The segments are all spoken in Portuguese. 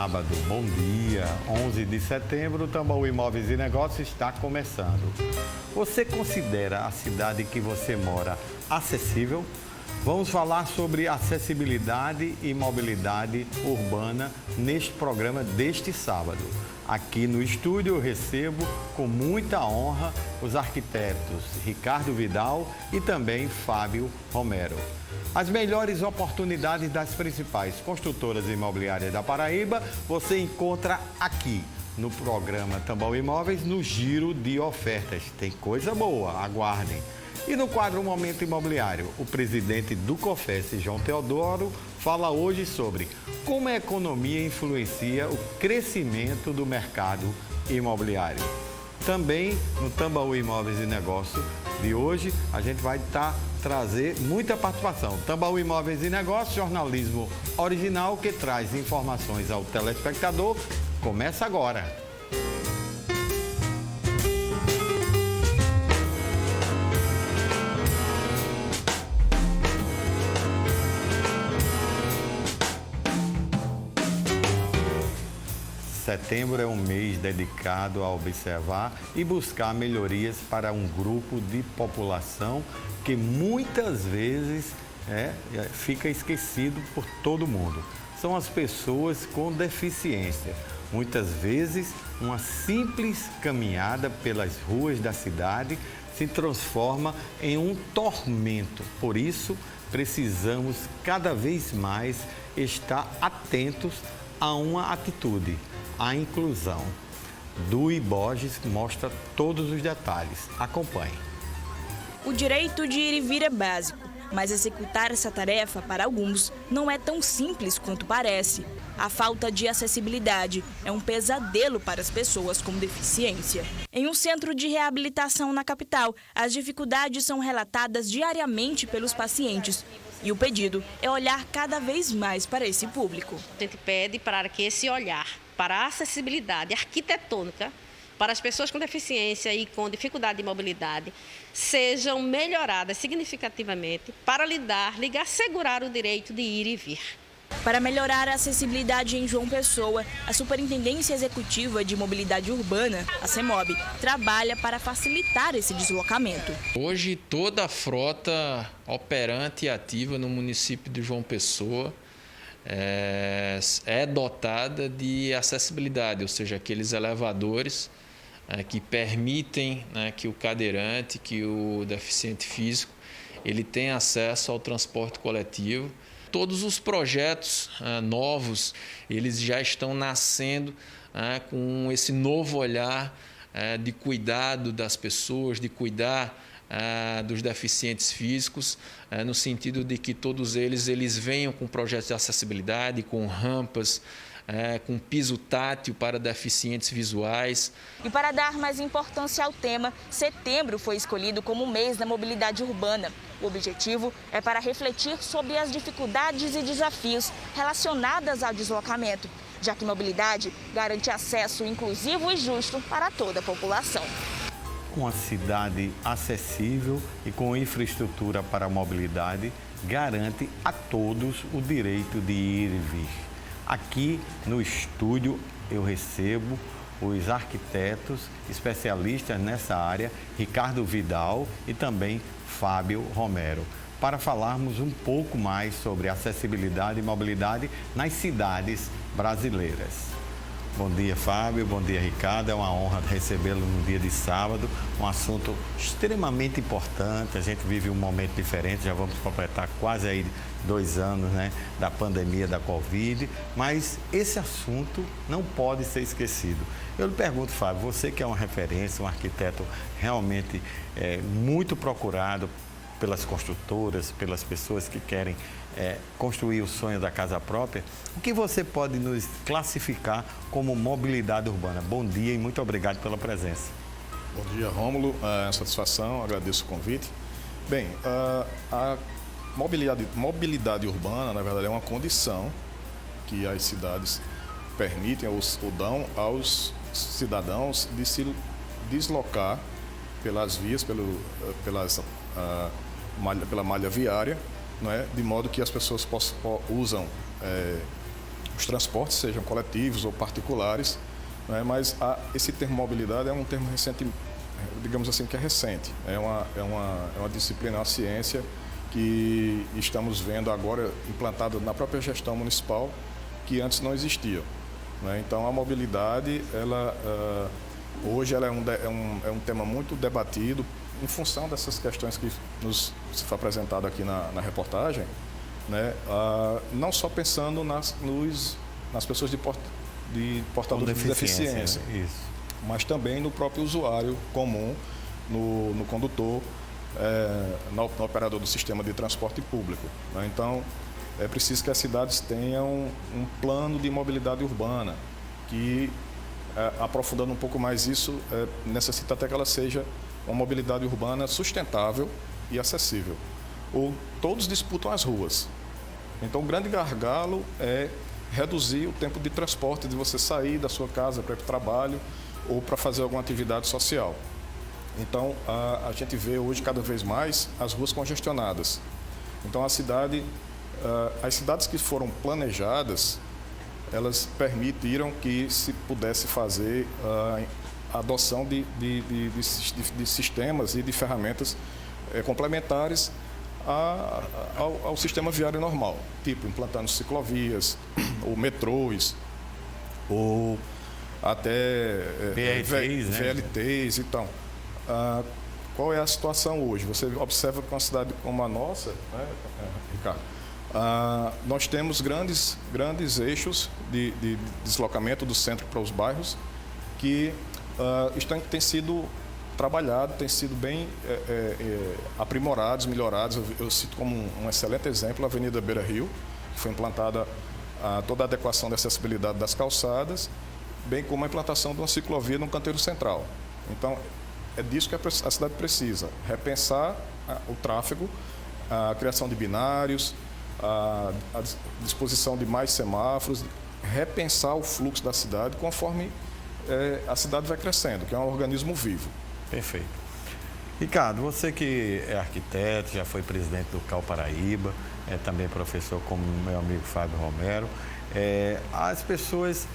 sábado, bom dia. 11 de setembro, o Tambaú Imóveis e Negócios está começando. Você considera a cidade que você mora acessível? Vamos falar sobre acessibilidade e mobilidade urbana neste programa deste sábado. Aqui no estúdio eu recebo com muita honra os arquitetos Ricardo Vidal e também Fábio Romero. As melhores oportunidades das principais construtoras imobiliárias da Paraíba você encontra aqui no programa Tambaú Imóveis, no Giro de Ofertas. Tem coisa boa, aguardem. E no quadro Momento Imobiliário, o presidente do COFES, João Teodoro, fala hoje sobre como a economia influencia o crescimento do mercado imobiliário. Também no Tambaú Imóveis e Negócios de hoje, a gente vai trazer muita participação. Tambaú Imóveis e Negócios, jornalismo original que traz informações ao telespectador, começa agora. Setembro é um mês dedicado a observar e buscar melhorias para um grupo de população que muitas vezes fica esquecido por todo mundo. São as pessoas com deficiência. Muitas vezes, uma simples caminhada pelas ruas da cidade se transforma em um tormento. Por isso, precisamos cada vez mais estar atentos a uma atitude. A inclusão. Dui Borges mostra todos os detalhes. Acompanhe. O direito de ir e vir é básico, mas executar essa tarefa, para alguns, não é tão simples quanto parece. A falta de acessibilidade é um pesadelo para as pessoas com deficiência. Em um centro de reabilitação na capital, as dificuldades são relatadas diariamente pelos pacientes. E o pedido é olhar cada vez mais para esse público. A gente pede para que esse olhar para a acessibilidade arquitetônica para as pessoas com deficiência e com dificuldade de mobilidade sejam melhoradas significativamente para assegurar o direito de ir e vir. Para melhorar a acessibilidade em João Pessoa, a Superintendência Executiva de Mobilidade Urbana, a CEMOB, trabalha para facilitar esse deslocamento. Hoje, toda a frota operante e ativa no município de João Pessoa é dotada de acessibilidade, ou seja, aqueles elevadores que permitem que o cadeirante, que o deficiente físico, ele tenha acesso ao transporte coletivo. Todos os projetos novos, eles já estão nascendo com esse novo olhar de cuidado das pessoas, de cuidar dos deficientes físicos, no sentido de que todos eles venham com projetos de acessibilidade, com rampas, com piso tátil para deficientes visuais. E para dar mais importância ao tema, setembro foi escolhido como o mês da mobilidade urbana. O objetivo é para refletir sobre as dificuldades e desafios relacionados ao deslocamento, já que mobilidade garante acesso inclusivo e justo para toda a população. Uma cidade acessível e com infraestrutura para a mobilidade garante a todos o direito de ir e vir. Aqui no estúdio eu recebo os arquitetos especialistas nessa área, Ricardo Vidal e também Fábio Romero, para falarmos um pouco mais sobre acessibilidade e mobilidade nas cidades brasileiras. Bom dia, Fábio. Bom dia, Ricardo. É uma honra recebê-lo no dia de sábado. Um assunto extremamente importante. A gente vive um momento diferente. Já vamos completar quase aí 2 anos, da pandemia da Covid. Mas esse assunto não pode ser esquecido. Eu lhe pergunto, Fábio, você que é uma referência, um arquiteto realmente muito procurado pelas construtoras, pelas pessoas que querem construir o sonho da casa própria, o que você pode nos classificar como mobilidade urbana? Bom dia e muito obrigado pela presença. Bom dia, Rômulo. É uma satisfação, agradeço o convite. Bem, a mobilidade urbana, na verdade, é uma condição que as cidades permitem ou dão aos cidadãos de se deslocar pelas vias, pela malha viária, não é? De modo que as pessoas usam os transportes, sejam coletivos ou particulares, né? Mas esse termo mobilidade é um termo recente, digamos assim, que é recente. É uma disciplina, uma ciência que estamos vendo agora implantada na própria gestão municipal, que antes não existia, né? Então, a mobilidade, hoje ela é um tema muito debatido em função dessas questões que se foi apresentado aqui na reportagem, né? Não só pensando nas pessoas portadores de deficiência, né? Isso. Mas também no próprio usuário comum, no condutor, no operador do sistema de transporte público, né? Então, é preciso que as cidades tenham um plano de mobilidade urbana que, aprofundando um pouco mais isso, necessita até que ela seja uma mobilidade urbana sustentável e acessível. Todos disputam as ruas. Então, o grande gargalo é reduzir o tempo de transporte, de você sair da sua casa para ir para o trabalho ou para fazer alguma atividade social. Então, a gente vê hoje cada vez mais as ruas congestionadas. Então, as cidades que foram planejadas, elas permitiram que se pudesse fazer a adoção de sistemas e de ferramentas complementares ao sistema viário normal, tipo implantando ciclovias, ou metrôs, ou até VLTs. Então, qual é a situação hoje? Você observa que uma cidade como a nossa, né, Ricardo, nós temos grandes eixos de deslocamento do centro para os bairros que têm sido trabalhados, têm sido bem aprimorados, melhorados. Eu cito como um excelente exemplo a Avenida Beira Rio, que foi implantada toda a adequação da acessibilidade das calçadas, bem como a implantação de uma ciclovia no canteiro central. Então, é disso que a cidade precisa, repensar o tráfego, a criação de binários, a disposição de mais semáforos, repensar o fluxo da cidade conforme a cidade vai crescendo, que é um organismo vivo. Perfeito. Ricardo, você que é arquiteto, já foi presidente do CAU Paraíba, é também professor como meu amigo Fábio Romero, as pessoas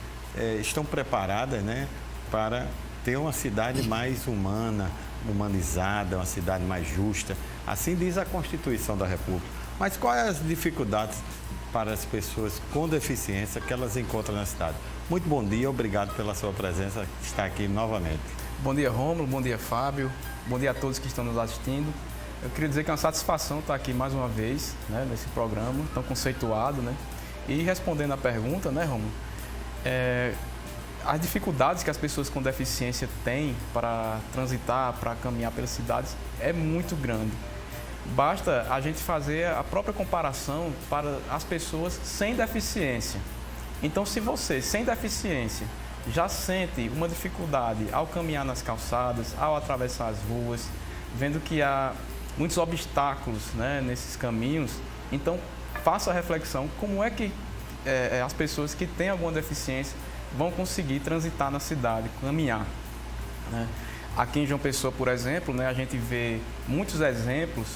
estão preparadas, né, para ter uma cidade mais humanizada, uma cidade mais justa. Assim diz a Constituição da República. Mas quais as dificuldades para as pessoas com deficiência que elas encontram na cidade? Muito bom dia, obrigado pela sua presença, estar aqui novamente. Bom dia, Rômulo, bom dia, Fábio, bom dia a todos que estão nos assistindo. Eu queria dizer que é uma satisfação estar aqui mais uma vez, né, nesse programa tão conceituado, né? E respondendo à pergunta, né, Rômulo, as dificuldades que as pessoas com deficiência têm para transitar, para caminhar pelas cidades é muito grande. Basta a gente fazer a própria comparação para as pessoas sem deficiência. Então, se você, sem deficiência, já sente uma dificuldade ao caminhar nas calçadas, ao atravessar as ruas, vendo que há muitos obstáculos, né, nesses caminhos, então faça a reflexão como é que as pessoas que têm alguma deficiência vão conseguir transitar na cidade, caminhar, né? Aqui em João Pessoa, por exemplo, né, a gente vê muitos exemplos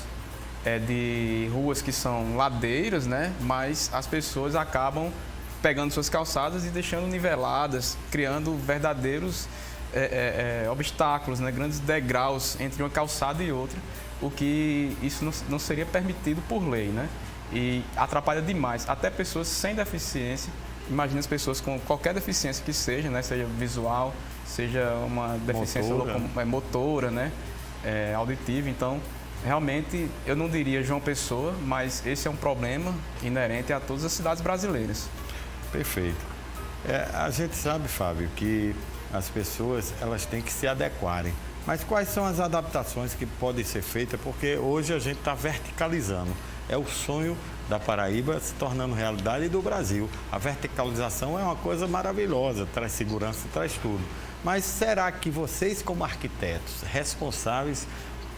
de ruas que são ladeiras, né, mas as pessoas acabam pegando suas calçadas e deixando niveladas, criando verdadeiros obstáculos, né, grandes degraus entre uma calçada e outra, o que isso não seria permitido por lei, né? E atrapalha demais, até pessoas sem deficiência. Imagina as pessoas com qualquer deficiência que seja, né, seja visual, seja uma deficiência motora, né, auditiva. Então, realmente, eu não diria João Pessoa, mas esse é um problema inerente a todas as cidades brasileiras. Perfeito. A gente sabe, Fábio, que as pessoas elas têm que se adequarem. Mas quais são as adaptações que podem ser feitas? Porque hoje a gente está verticalizando. É o sonho da Paraíba se tornando realidade e do Brasil. A verticalização é uma coisa maravilhosa, traz segurança, traz tudo. Mas será que vocês, como arquitetos responsáveis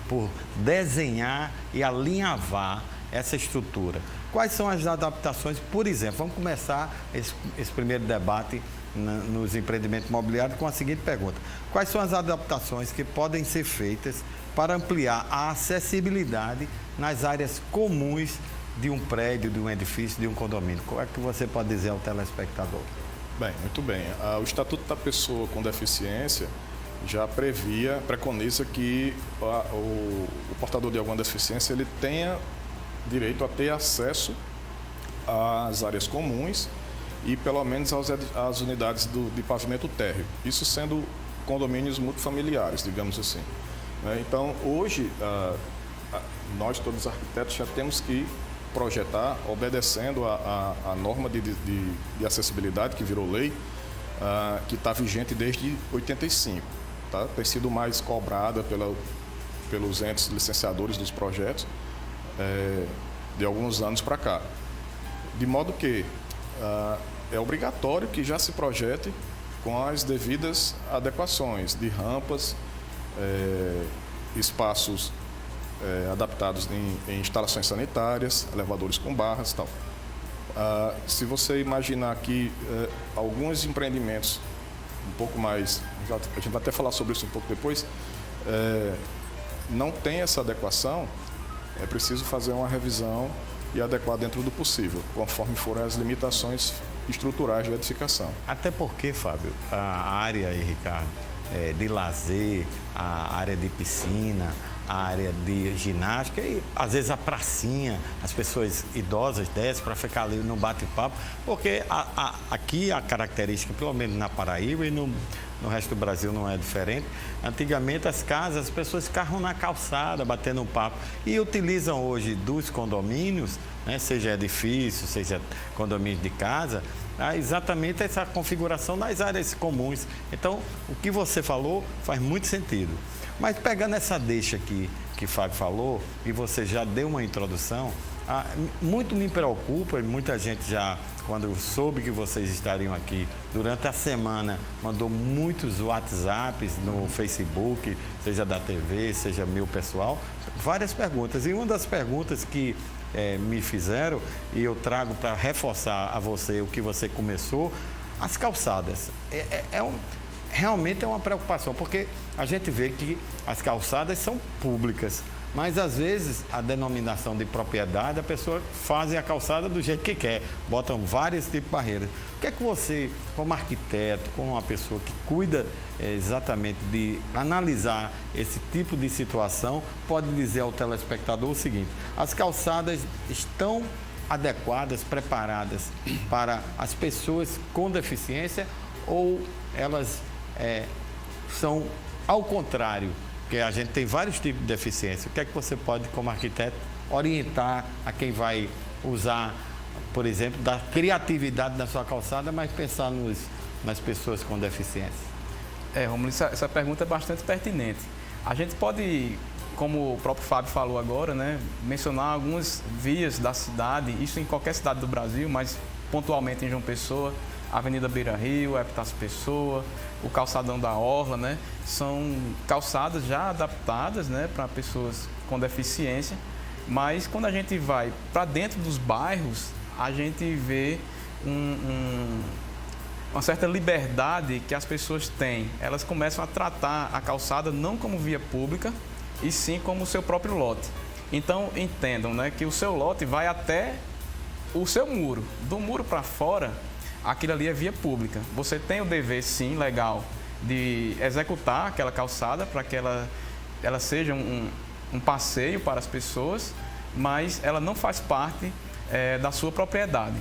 por desenhar e alinhavar essa estrutura, quais são as adaptações? Por exemplo, vamos começar esse primeiro debate nos empreendimentos imobiliários com a seguinte pergunta: quais são as adaptações que podem ser feitas para ampliar a acessibilidade nas áreas comuns de um prédio, de um edifício, de um condomínio. Qual é que você pode dizer ao telespectador? Bem, muito bem. O Estatuto da Pessoa com Deficiência já preconiza que o portador de alguma deficiência ele tenha direito a ter acesso às áreas comuns e pelo menos às unidades de pavimento térreo. Isso sendo condomínios multifamiliares, digamos assim. Então, hoje, nós, todos os arquitetos, já temos que projetar, obedecendo a norma de acessibilidade, que virou lei, que está vigente desde 85. Tá? Tem sido mais cobrada pelos entes licenciadores dos projetos de alguns anos para cá. De modo que é obrigatório que já se projete com as devidas adequações de rampas, espaços adaptados em instalações sanitárias, elevadores com barras e tal. Se você imaginar que alguns empreendimentos um pouco mais, a gente vai até falar sobre isso um pouco depois, não tem essa adequação, é preciso fazer uma revisão e adequar dentro do possível, conforme forem as limitações estruturais de edificação. Até porque, Fábio, a área, e Ricardo, de lazer, a área de piscina, a área de ginástica e às vezes a pracinha, as pessoas idosas descem para ficar ali no bate-papo, porque aqui a característica, pelo menos na Paraíba e no resto do Brasil não é diferente, antigamente as casas, as pessoas ficavam na calçada batendo um papo e utilizam hoje dos condomínios, né, seja edifício, seja condomínio de casa, exatamente essa configuração nas áreas comuns. Então, o que você falou faz muito sentido. Mas pegando essa deixa aqui que Fábio falou, e você já deu uma introdução, muito me preocupa, e muita gente já, quando soube que vocês estariam aqui durante a semana, mandou muitos WhatsApps no Facebook, seja da TV, seja meu pessoal, várias perguntas. E uma das perguntas que me fizeram, e eu trago para reforçar a você o que você começou, as calçadas. Realmente é uma preocupação, porque a gente vê que as calçadas são públicas, mas às vezes a denominação de propriedade, a pessoa faz a calçada do jeito que quer, botam vários tipos de barreiras. O que é que você, como arquiteto, como uma pessoa que cuida exatamente de analisar esse tipo de situação, pode dizer ao telespectador o seguinte: as calçadas estão adequadas, preparadas para as pessoas com deficiência ou elas são ao contrário, porque a gente tem vários tipos de deficiência? O que é que você pode, como arquiteto, orientar a quem vai usar, por exemplo, da criatividade na sua calçada, mas pensar nas pessoas com deficiência? Romulo, essa pergunta é bastante pertinente. A gente pode, como o próprio Fábio falou agora, né, mencionar algumas vias da cidade, isso em qualquer cidade do Brasil, mas pontualmente em João Pessoa, Avenida Beira Rio, Epitácio Pessoa, o calçadão da Orla, né? São calçadas já adaptadas, né, para pessoas com deficiência, mas quando a gente vai para dentro dos bairros, a gente vê uma certa liberdade que as pessoas têm. Elas começam a tratar a calçada não como via pública, e sim como o seu próprio lote. Então, entendam, né, que o seu lote vai até o seu muro. Do muro para fora, aquilo ali é via pública. Você tem o dever, sim, legal, de executar aquela calçada para que ela seja um passeio para as pessoas, mas ela não faz parte da sua propriedade.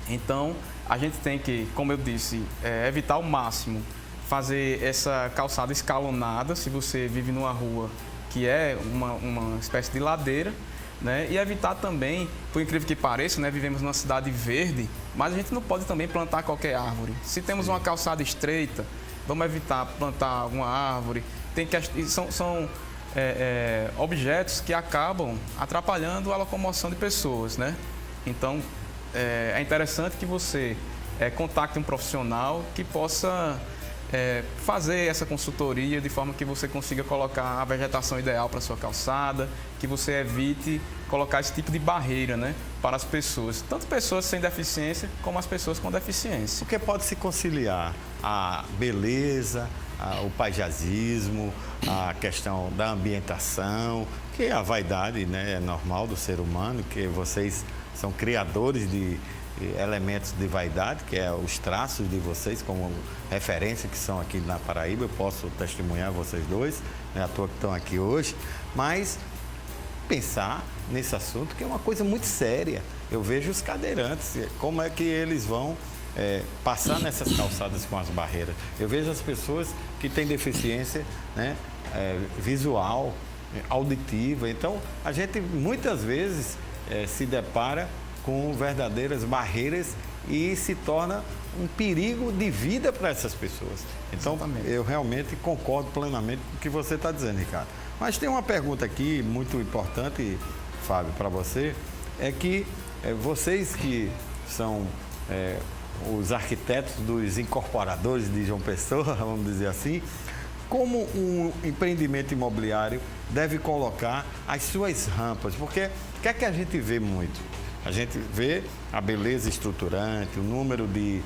Então, a gente tem que, como eu disse, evitar ao máximo fazer essa calçada escalonada, se você vive numa rua que é uma espécie de ladeira, né? E evitar também, por incrível que pareça, né, vivemos numa cidade verde, mas a gente não pode também plantar qualquer árvore. Se temos uma calçada estreita, vamos evitar plantar alguma árvore. São objetos que acabam atrapalhando a locomoção de pessoas, né? Então, é interessante que você contacte um profissional que possa fazer essa consultoria de forma que você consiga colocar a vegetação ideal para a sua calçada, que você evite colocar esse tipo de barreira, né, para as pessoas, tanto pessoas sem deficiência como as pessoas com deficiência. Porque pode se conciliar a beleza, o paisagismo, a questão da ambientação, que é a vaidade, né, é normal do ser humano, que vocês são criadores de elementos de vaidade, que é os traços de vocês como referência que são aqui na Paraíba. Eu posso testemunhar vocês dois, né, à toa que estão aqui hoje, mas pensar nesse assunto que é uma coisa muito séria. Eu vejo os cadeirantes, como é que eles vão passar nessas calçadas com as barreiras. Eu vejo as pessoas que têm deficiência, né, visual, auditiva. Então, a gente muitas vezes se depara com verdadeiras barreiras e se torna um perigo de vida para essas pessoas. Então, eu realmente concordo plenamente com o que você está dizendo, Ricardo. Mas tem uma pergunta aqui muito importante, Fábio, para você, é que vocês que são os arquitetos dos incorporadores de João Pessoa, vamos dizer assim, como um empreendimento imobiliário deve colocar as suas rampas? Porque o que é que a gente vê muito? A gente vê a beleza estruturante, o número de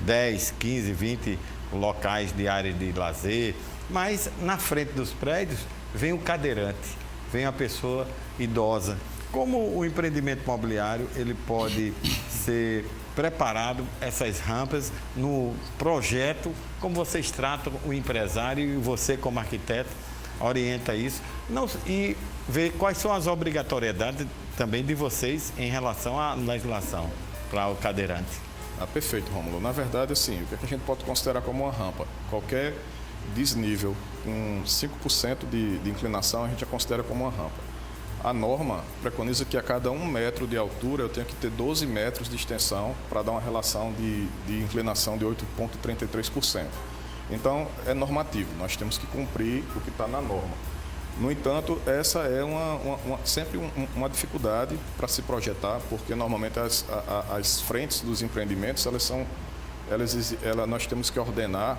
10, 15, 20 locais de área de lazer, mas na frente dos prédios vem o cadeirante, vem a pessoa idosa. Como o empreendimento imobiliário ele pode ser preparado, essas rampas, no projeto, como vocês tratam o empresário e você como arquiteto orienta isso e vê quais são as obrigatoriedades também de vocês em relação à legislação para o cadeirante. Perfeito, Rômulo. Na verdade, assim, o que a gente pode considerar como uma rampa? Qualquer desnível com 5% de inclinação a gente já considera como uma rampa. A norma preconiza que a cada 1 metro de altura eu tenho que ter 12 metros de extensão para dar uma relação de inclinação de 8,33%. Então, é normativo, nós temos que cumprir o que está na norma. No entanto, essa é sempre uma dificuldade para se projetar, porque normalmente as frentes dos empreendimentos, nós temos que ordenar,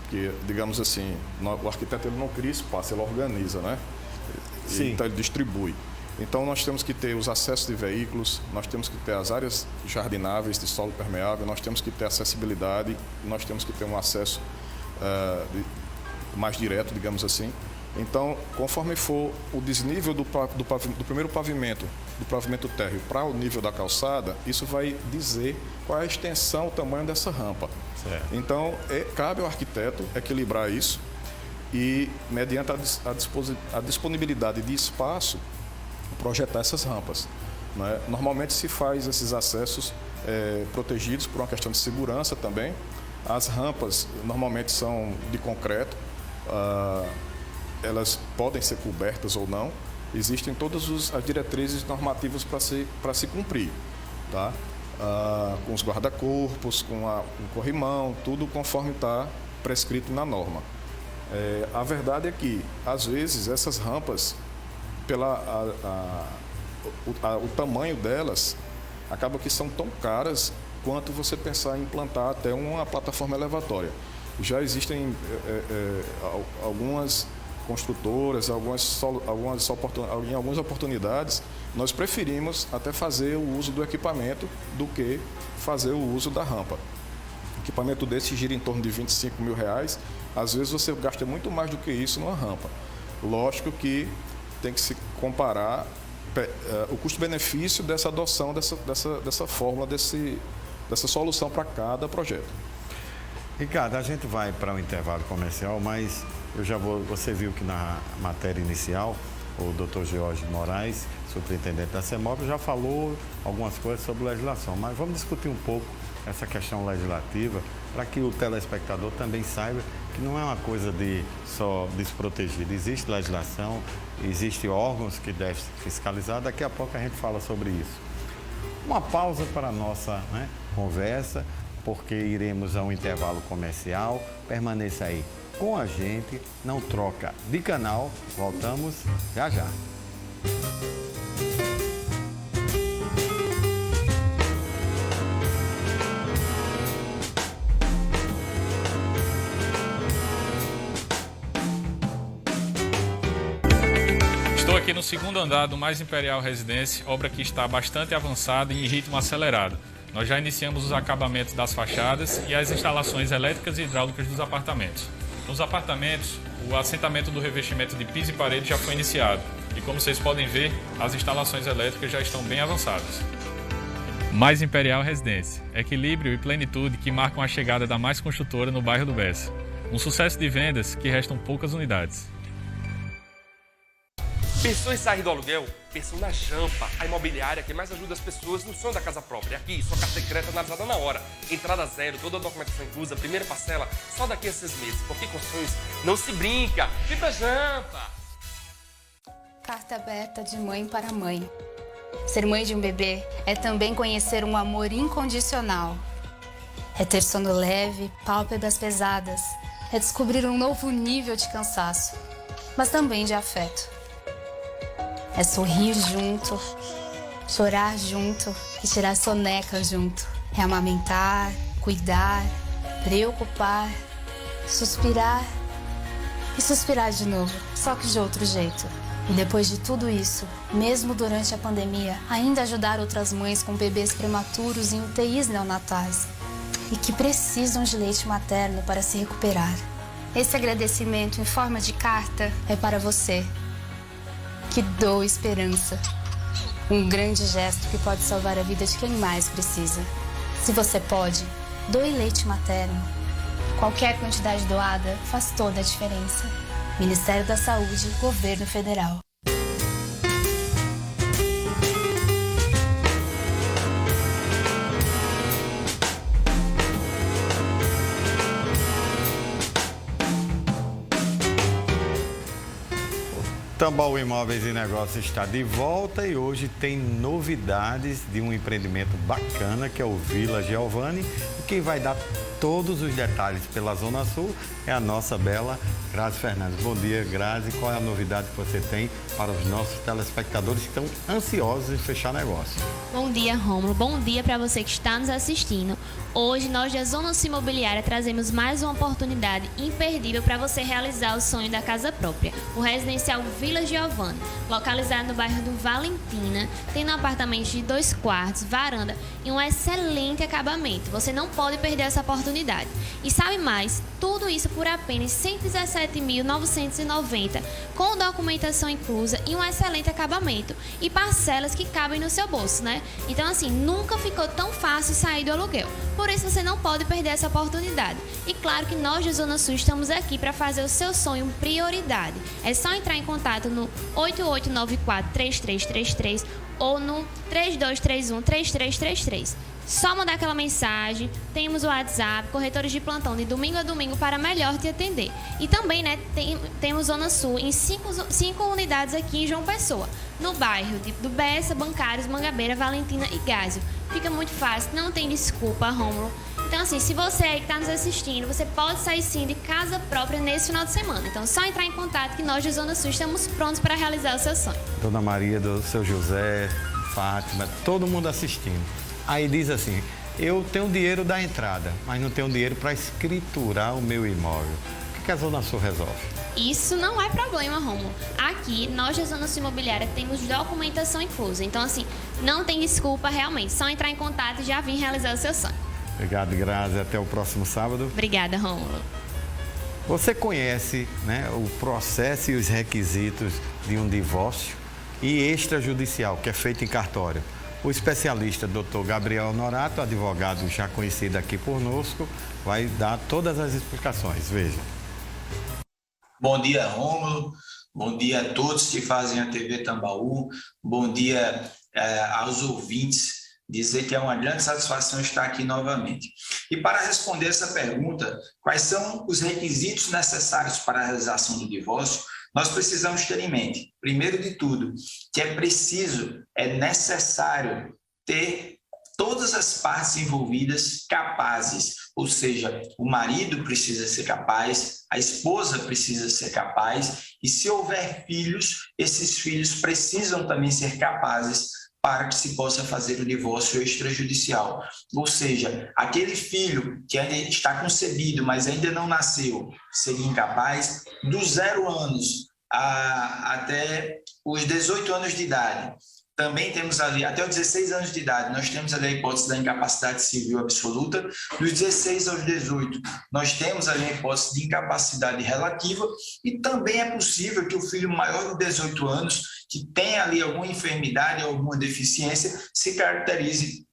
que, digamos assim, o arquiteto ele não cria espaço, ele organiza, né? Sim. Então, ele distribui. Então, nós temos que ter os acessos de veículos, nós temos que ter as áreas jardináveis de solo permeável, nós temos que ter acessibilidade, nós temos que ter um acesso mais direto, digamos assim. Então, conforme for o desnível do primeiro pavimento, do pavimento térreo para o nível da calçada, isso vai dizer qual é a extensão, o tamanho dessa rampa. Certo. Então, cabe ao arquiteto equilibrar isso e, mediante a disponibilidade de espaço, projetar essas rampas, né? Normalmente se faz esses acessos protegidos por uma questão de segurança também. As rampas normalmente são de concreto, elas podem ser cobertas ou não. Existem todas as diretrizes normativas para se cumprir, tá? Com os guarda-corpos, com o corrimão, tudo conforme está prescrito na norma. A verdade é que, às vezes, essas rampas, o tamanho delas, acaba que são tão caras quanto você pensar em implantar até uma plataforma elevatória. Já existem algumas construtoras, em algumas oportunidades, nós preferimos até fazer o uso do equipamento do que fazer o uso da rampa. O equipamento desse gira em torno de R$25 mil, às vezes você gasta muito mais do que isso numa rampa. Lógico que tem que se comparar o custo-benefício dessa adoção, dessa fórmula, dessa solução para cada projeto. Ricardo, a gente vai para um intervalo comercial, mas você viu que na matéria inicial, o Dr. George Moraes, superintendente da CEMOB, já falou algumas coisas sobre legislação, mas vamos discutir um pouco essa questão legislativa para que o telespectador também saiba que não é uma coisa de só desprotegida. Existe legislação, existem órgãos que devem fiscalizar, daqui a pouco a gente fala sobre isso. Uma pausa para a nossa conversa, porque iremos a um intervalo comercial. Permaneça aí com a gente, não troca de canal, voltamos já já. Estou aqui no segundo andar do Mais Imperial Residência, obra que está bastante avançada e em ritmo acelerado. Nós já iniciamos os acabamentos das fachadas e as instalações elétricas e hidráulicas dos apartamentos. Nos apartamentos, o assentamento do revestimento de piso e parede já foi iniciado. E como vocês podem ver, as instalações elétricas já estão bem avançadas. Mais Imperial Residência, equilíbrio e plenitude que marcam a chegada da Mais Construtora no bairro do Bessa. Um sucesso de vendas que restam poucas unidades. Pensou em sair do aluguel? Pensou na Jampa, a imobiliária que mais ajuda as pessoas no sonho da casa própria. Aqui, sua carta de crédito analisada na hora. Entrada zero, toda a documentação inclusa, primeira parcela só daqui a 6 meses. Porque com sonhos não se brinca. Viva Jampa! Carta aberta de mãe para mãe. Ser mãe de um bebê é também conhecer um amor incondicional. É ter sono leve, pálpebras pesadas. É descobrir um novo nível de cansaço, mas também de afeto. É sorrir junto, chorar junto e tirar soneca junto. É amamentar, cuidar, preocupar, suspirar e suspirar de novo, só que de outro jeito. E depois de tudo isso, mesmo durante a pandemia, ainda ajudar outras mães com bebês prematuros em UTIs neonatais e que precisam de leite materno para se recuperar. Esse agradecimento em forma de carta é para você, que doa esperança. Um grande gesto que pode salvar a vida de quem mais precisa. Se você pode, doe leite materno. Qualquer quantidade doada faz toda a diferença. Ministério da Saúde, Governo Federal. Tambaú Imóveis e Negócios está de volta e hoje tem novidades de um empreendimento bacana que é o Vila Giovanni. E quem vai dar todos os detalhes pela Zona Sul é a nossa bela Grazi Fernandes. Bom dia, Grazi. Qual é a novidade que você tem para os nossos telespectadores que estão ansiosos em fechar negócio? Bom dia, Rômulo. Bom dia para você que está nos assistindo. Hoje, nós da Zona Sul Imobiliária trazemos mais uma oportunidade imperdível para você realizar o sonho da casa própria. O residencial Vila Giovanni, localizado no bairro do Valentina, tem um apartamento de 2 quartos, varanda e um excelente acabamento. Você não pode perder essa oportunidade. E sabe mais? Tudo isso por apenas R$ 117.990, com documentação inclusa e um excelente acabamento. E parcelas que cabem no seu bolso, né? Então, assim, nunca ficou tão fácil sair do aluguel. Por isso, você não pode perder essa oportunidade. E claro que nós da Zona Sul estamos aqui para fazer o seu sonho prioridade. É só entrar em contato no 8894-3333 ou no 3231-3333. Só mandar aquela mensagem, temos o WhatsApp, corretores de plantão de domingo a domingo para melhor te atender. E também, né, temos Zona Sul em 5 unidades aqui em João Pessoa, no bairro do Bessa, Bancários, Mangabeira, Valentina e Gásio. Fica muito fácil, não tem desculpa, Rômulo. Então, assim, se você aí que está nos assistindo, você pode sair sim de casa própria nesse final de semana. Então, só entrar em contato que nós da Zona Sul estamos prontos para realizar o seu sonho. Dona Maria, do seu José, Fátima, todo mundo assistindo. Aí diz assim, eu tenho dinheiro da entrada, mas não tenho dinheiro para escriturar o meu imóvel. O que a Zona Sul resolve? Isso não é problema, Rômulo. Aqui, nós da Zona Sul Imobiliária temos documentação inclusa. Então, assim, não tem desculpa realmente. Só entrar em contato e já vir realizar o seu sonho. Obrigado, Grazi. Até o próximo sábado. Obrigada, Rômulo. Você conhece, né, o processo e os requisitos de um divórcio e extrajudicial, que é feito em cartório? O especialista Dr. Gabriel Norato, advogado já conhecido aqui conosco, vai dar todas as explicações. Veja. Bom dia, Rômulo. Bom dia a todos que fazem a TV Tambaú. Bom dia aos ouvintes. Dizer que é uma grande satisfação estar aqui novamente. E para responder essa pergunta, quais são os requisitos necessários para a realização do divórcio, nós precisamos ter em mente, primeiro de tudo, que é necessário ter todas as partes envolvidas capazes, ou seja, o marido precisa ser capaz, a esposa precisa ser capaz, e se houver filhos, esses filhos precisam também ser capazes para que se possa fazer o divórcio extrajudicial. Ou seja, aquele filho que ainda está concebido, mas ainda não nasceu, seria incapaz, dos 0 anos até os 18 anos de idade. também temos ali, até os 16 anos de idade, nós temos ali a hipótese da incapacidade civil absoluta. Dos 16 aos 18, nós temos ali a hipótese de incapacidade relativa, e também é possível que o filho maior de 18 anos, que tem ali alguma enfermidade ou alguma deficiência, se caracterize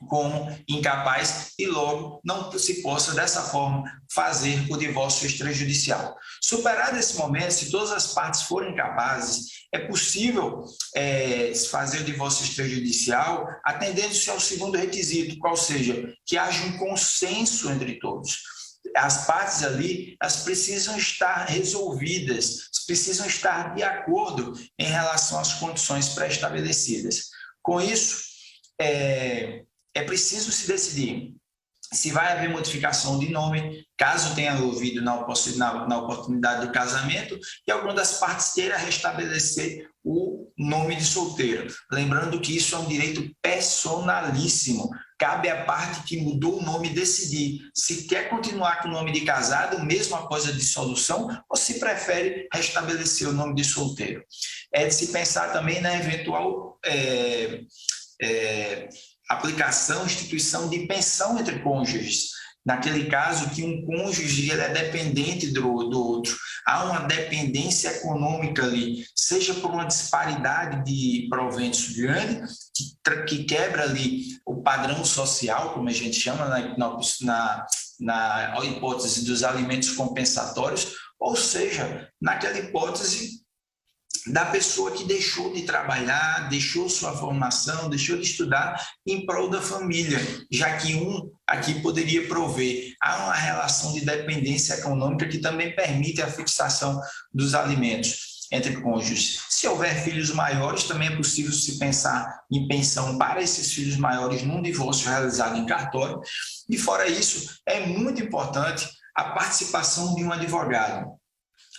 como incapaz e logo não se possa dessa forma fazer o divórcio extrajudicial. Superado esse momento, se todas as partes forem capazes, é possível fazer o divórcio extrajudicial atendendo-se ao segundo requisito, qual seja, que haja um consenso entre todos. As partes ali, elas precisam estar resolvidas, precisam estar de acordo em relação às condições pré-estabelecidas. Com isso, é preciso se decidir se vai haver modificação de nome, caso tenha havido na oportunidade do casamento, e alguma das partes queira restabelecer o nome de solteiro. Lembrando que isso é um direito personalíssimo. Cabe à parte que mudou o nome decidir se quer continuar com o nome de casado, mesmo após a dissolução, ou se prefere restabelecer o nome de solteiro. É de se pensar também na eventual aplicação, instituição de pensão entre cônjuges. Naquele caso que um cônjuge ele é dependente do outro, há uma dependência econômica ali, seja por uma disparidade de proventos grande, que quebra ali o padrão social, como a gente chama na hipótese dos alimentos compensatórios, ou seja, naquela hipótese da pessoa que deixou de trabalhar, deixou sua formação, deixou de estudar em prol da família, já que um aqui poderia prover. Há uma relação de dependência econômica que também permite a fixação dos alimentos entre cônjuges. Se houver filhos maiores, também é possível se pensar em pensão para esses filhos maiores num divórcio realizado em cartório. E fora isso, é muito importante a participação de um advogado.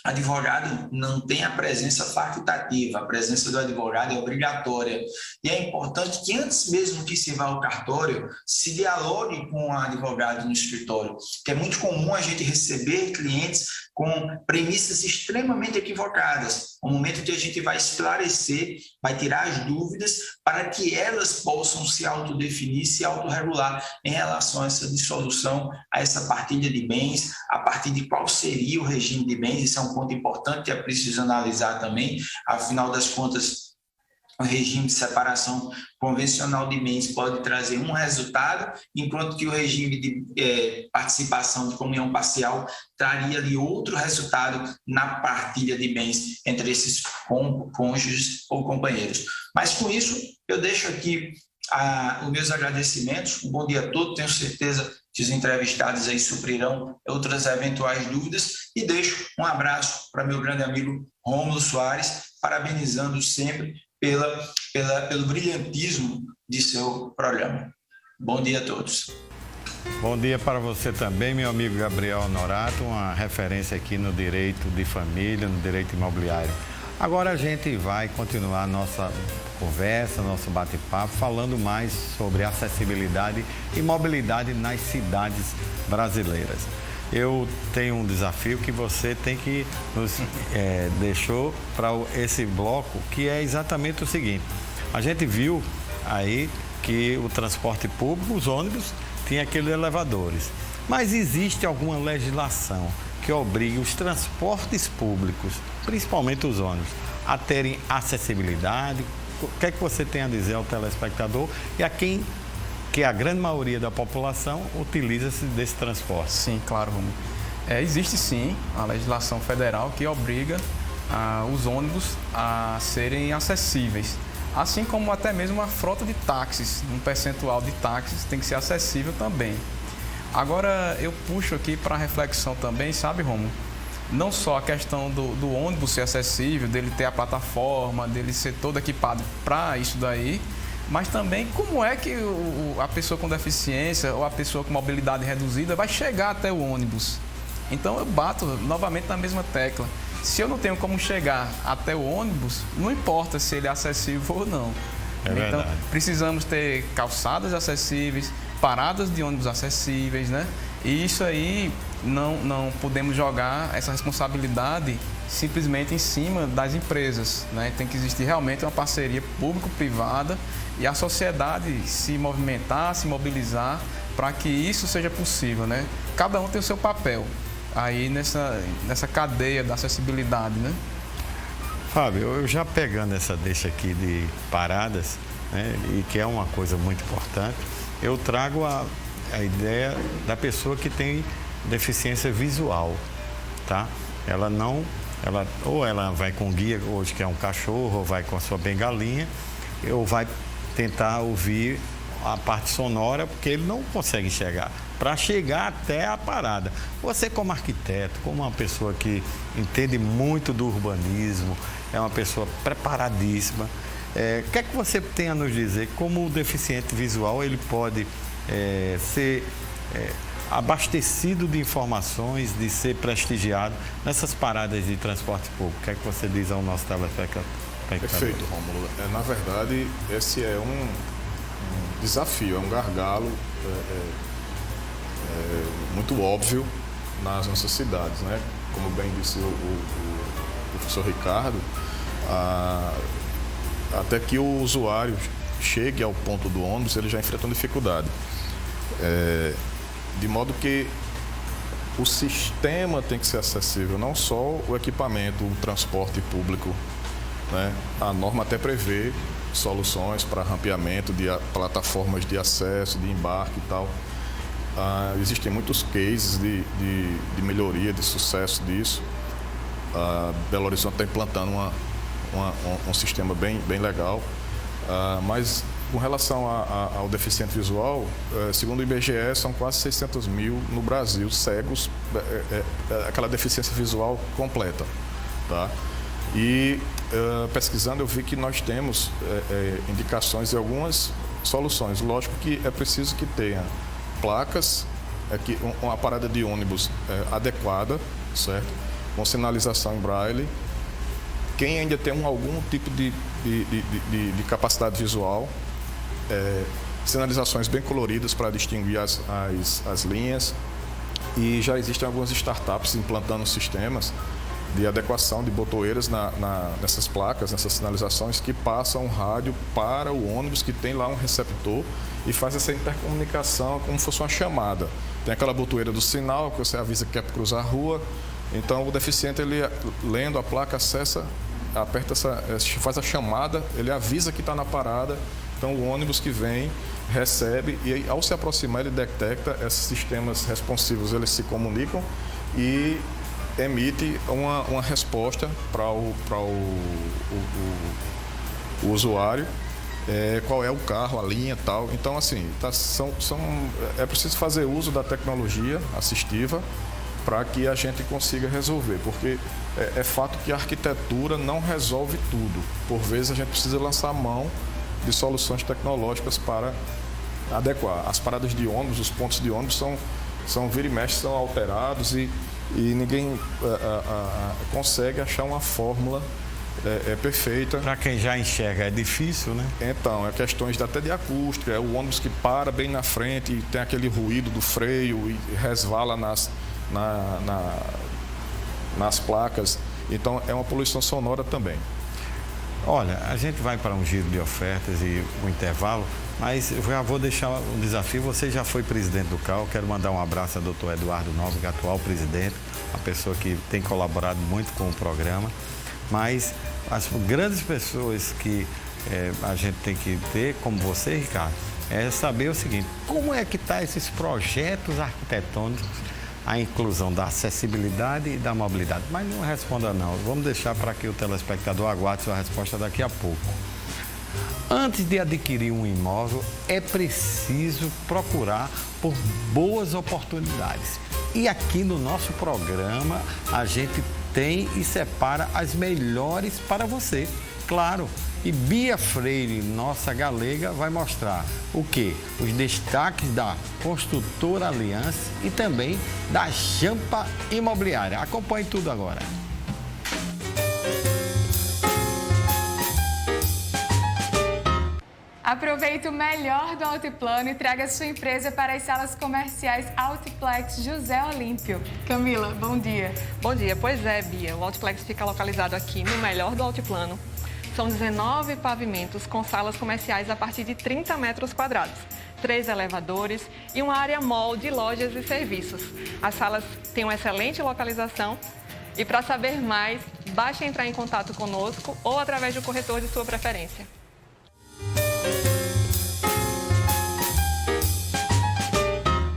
Advogado não tem a presença facultativa, a presença do advogado é obrigatória. E é importante que antes mesmo que se vá ao cartório, se dialogue com o advogado no escritório, que é muito comum a gente receber clientes com premissas extremamente equivocadas. No momento que a gente vai esclarecer, vai tirar as dúvidas para que elas possam se autodefinir, se autorregular em relação a essa dissolução, a essa partilha de bens, a partir de qual seria o regime de bens. Isso é um ponto importante que é preciso analisar também. Afinal das contas, o regime de separação convencional de bens pode trazer um resultado, enquanto que o regime de participação de comunhão parcial traria ali outro resultado na partilha de bens entre esses cônjuges ou companheiros. Mas com isso, eu deixo aqui os meus agradecimentos. Um bom dia a todos, tenho certeza que os entrevistados aí suprirão outras eventuais dúvidas, e deixo um abraço para meu grande amigo Rômulo Soares, parabenizando sempre pelo brilhantismo de seu programa. Bom dia a todos. Bom dia para você também, meu amigo Gabriel Honorato, uma referência aqui no direito de família, no direito imobiliário. Agora a gente vai continuar nossa conversa, nosso bate-papo, falando mais sobre acessibilidade e mobilidade nas cidades brasileiras. Eu tenho um desafio que você tem que nos deixou para esse bloco, que é exatamente o seguinte. A gente viu aí que o transporte público, os ônibus, tinha aqueles elevadores. Mas existe alguma legislação que obrigue os transportes públicos, principalmente os ônibus, a terem acessibilidade? O que é que você tem a dizer ao telespectador e a quem, que a grande maioria da população, utiliza-se desse transporte? Sim, claro, Romulo. Existe sim a legislação federal que obriga os ônibus a serem acessíveis, assim como até mesmo a frota de táxis, um percentual de táxis tem que ser acessível também. Agora eu puxo aqui para reflexão também, sabe, Romulo? Não só a questão do ônibus ser acessível, dele ter a plataforma, dele ser todo equipado para isso daí, mas também como é que a pessoa com deficiência ou a pessoa com mobilidade reduzida vai chegar até o ônibus. Então eu bato novamente na mesma tecla. Se eu não tenho como chegar até o ônibus, não importa se ele é acessível ou não. Então precisamos ter calçadas acessíveis, paradas de ônibus acessíveis, né? E isso aí não podemos jogar essa responsabilidade simplesmente em cima das empresas, né? Tem que existir realmente uma parceria público-privada e a sociedade se movimentar, se mobilizar para que isso seja possível, né? Cada um tem o seu papel aí nessa cadeia da acessibilidade, né? Fábio, eu já pegando essa deixa aqui de paradas, né, e que é uma coisa muito importante, eu trago a ideia da pessoa que tem deficiência visual, tá? Ou ela vai com guia, hoje que é um cachorro, ou vai com a sua bengalinha, ou vai tentar ouvir a parte sonora, porque ele não consegue enxergar, para chegar até a parada. Você como arquiteto, como uma pessoa que entende muito do urbanismo, é uma pessoa preparadíssima, o que é que você tem a nos dizer? Como o deficiente visual ele pode ser abastecido de informações, de ser prestigiado nessas paradas de transporte público? O que é que você diz ao nosso telespectador? Perfeito, Rômulo. Na verdade, esse é um desafio, é um gargalo muito óbvio nas nossas cidades, né? Como bem disse o professor Ricardo, até que o usuário chegue ao ponto do ônibus, ele já enfrenta uma dificuldade. De modo que o sistema tem que ser acessível, não só o equipamento, o transporte público, né? A norma até prevê soluções para rampeamento de plataformas de acesso, de embarque e tal. Existem muitos cases de melhoria, de sucesso disso. Belo Horizonte está implantando um sistema bem legal, mas com relação ao deficiente visual, segundo o IBGE, são quase 600 mil no Brasil cegos, aquela deficiência visual completa, tá? E pesquisando eu vi que nós temos indicações de algumas soluções. Lógico que é preciso que tenha placas, uma parada de ônibus adequada, certo? Com sinalização em braille. Quem ainda tem algum tipo de capacidade visual, sinalizações bem coloridas para distinguir as linhas. E já existem algumas startups implantando sistemas de adequação de botoeiras nessas placas, nessas sinalizações, que passam o rádio para o ônibus, que tem lá um receptor e faz essa intercomunicação como se fosse uma chamada. Tem aquela botoeira do sinal que você avisa que quer cruzar a rua. Então o deficiente, ele lendo a placa, acessa, aperta faz a chamada, ele avisa que está na parada. Então o ônibus que vem recebe e ao se aproximar ele detecta esses sistemas responsivos, eles se comunicam e emite uma resposta para o usuário, qual é o carro, a linha e tal. Então, assim, é preciso fazer uso da tecnologia assistiva para que a gente consiga resolver, porque é fato que a arquitetura não resolve tudo. Por vezes a gente precisa lançar mão de soluções tecnológicas para adequar. As paradas de ônibus, os pontos de ônibus são vira e mexe, são alterados e ninguém consegue achar uma fórmula perfeita. Para quem já enxerga é difícil, né? Então, questões até de acústica, o ônibus que para bem na frente e tem aquele ruído do freio e resvala nas placas. Então, é uma poluição sonora também. Olha, a gente vai para um giro de ofertas e um intervalo, mas eu já vou deixar um desafio. Você já foi presidente do CAU, quero mandar um abraço ao doutor Eduardo Nóbrega, atual presidente, uma pessoa que tem colaborado muito com o programa, mas as grandes pessoas que a gente tem que ter, como você, Ricardo, é saber o seguinte: como é que estão esses projetos arquitetônicos, a inclusão da acessibilidade e da mobilidade? Mas não responda não, vamos deixar para que o telespectador aguarde sua resposta daqui a pouco. Antes de adquirir um imóvel, é preciso procurar por boas oportunidades. E aqui no nosso programa, a gente tem e separa as melhores para você. Claro, e Bia Freire, nossa galega, vai mostrar o quê? Os destaques da Construtora Aliança e também da Jampa Imobiliária. Acompanhe tudo agora. Aproveite o melhor do Altiplano e traga sua empresa para as salas comerciais Altiplex José Olímpio. Camila, bom dia. Bom dia. Pois é, Bia. O Altiplex fica localizado aqui no melhor do Altiplano. São 19 pavimentos com salas comerciais a partir de 30 metros quadrados, 3 elevadores e uma área mall de lojas e serviços. As salas têm uma excelente localização e para saber mais, basta entrar em contato conosco ou através do corretor de sua preferência.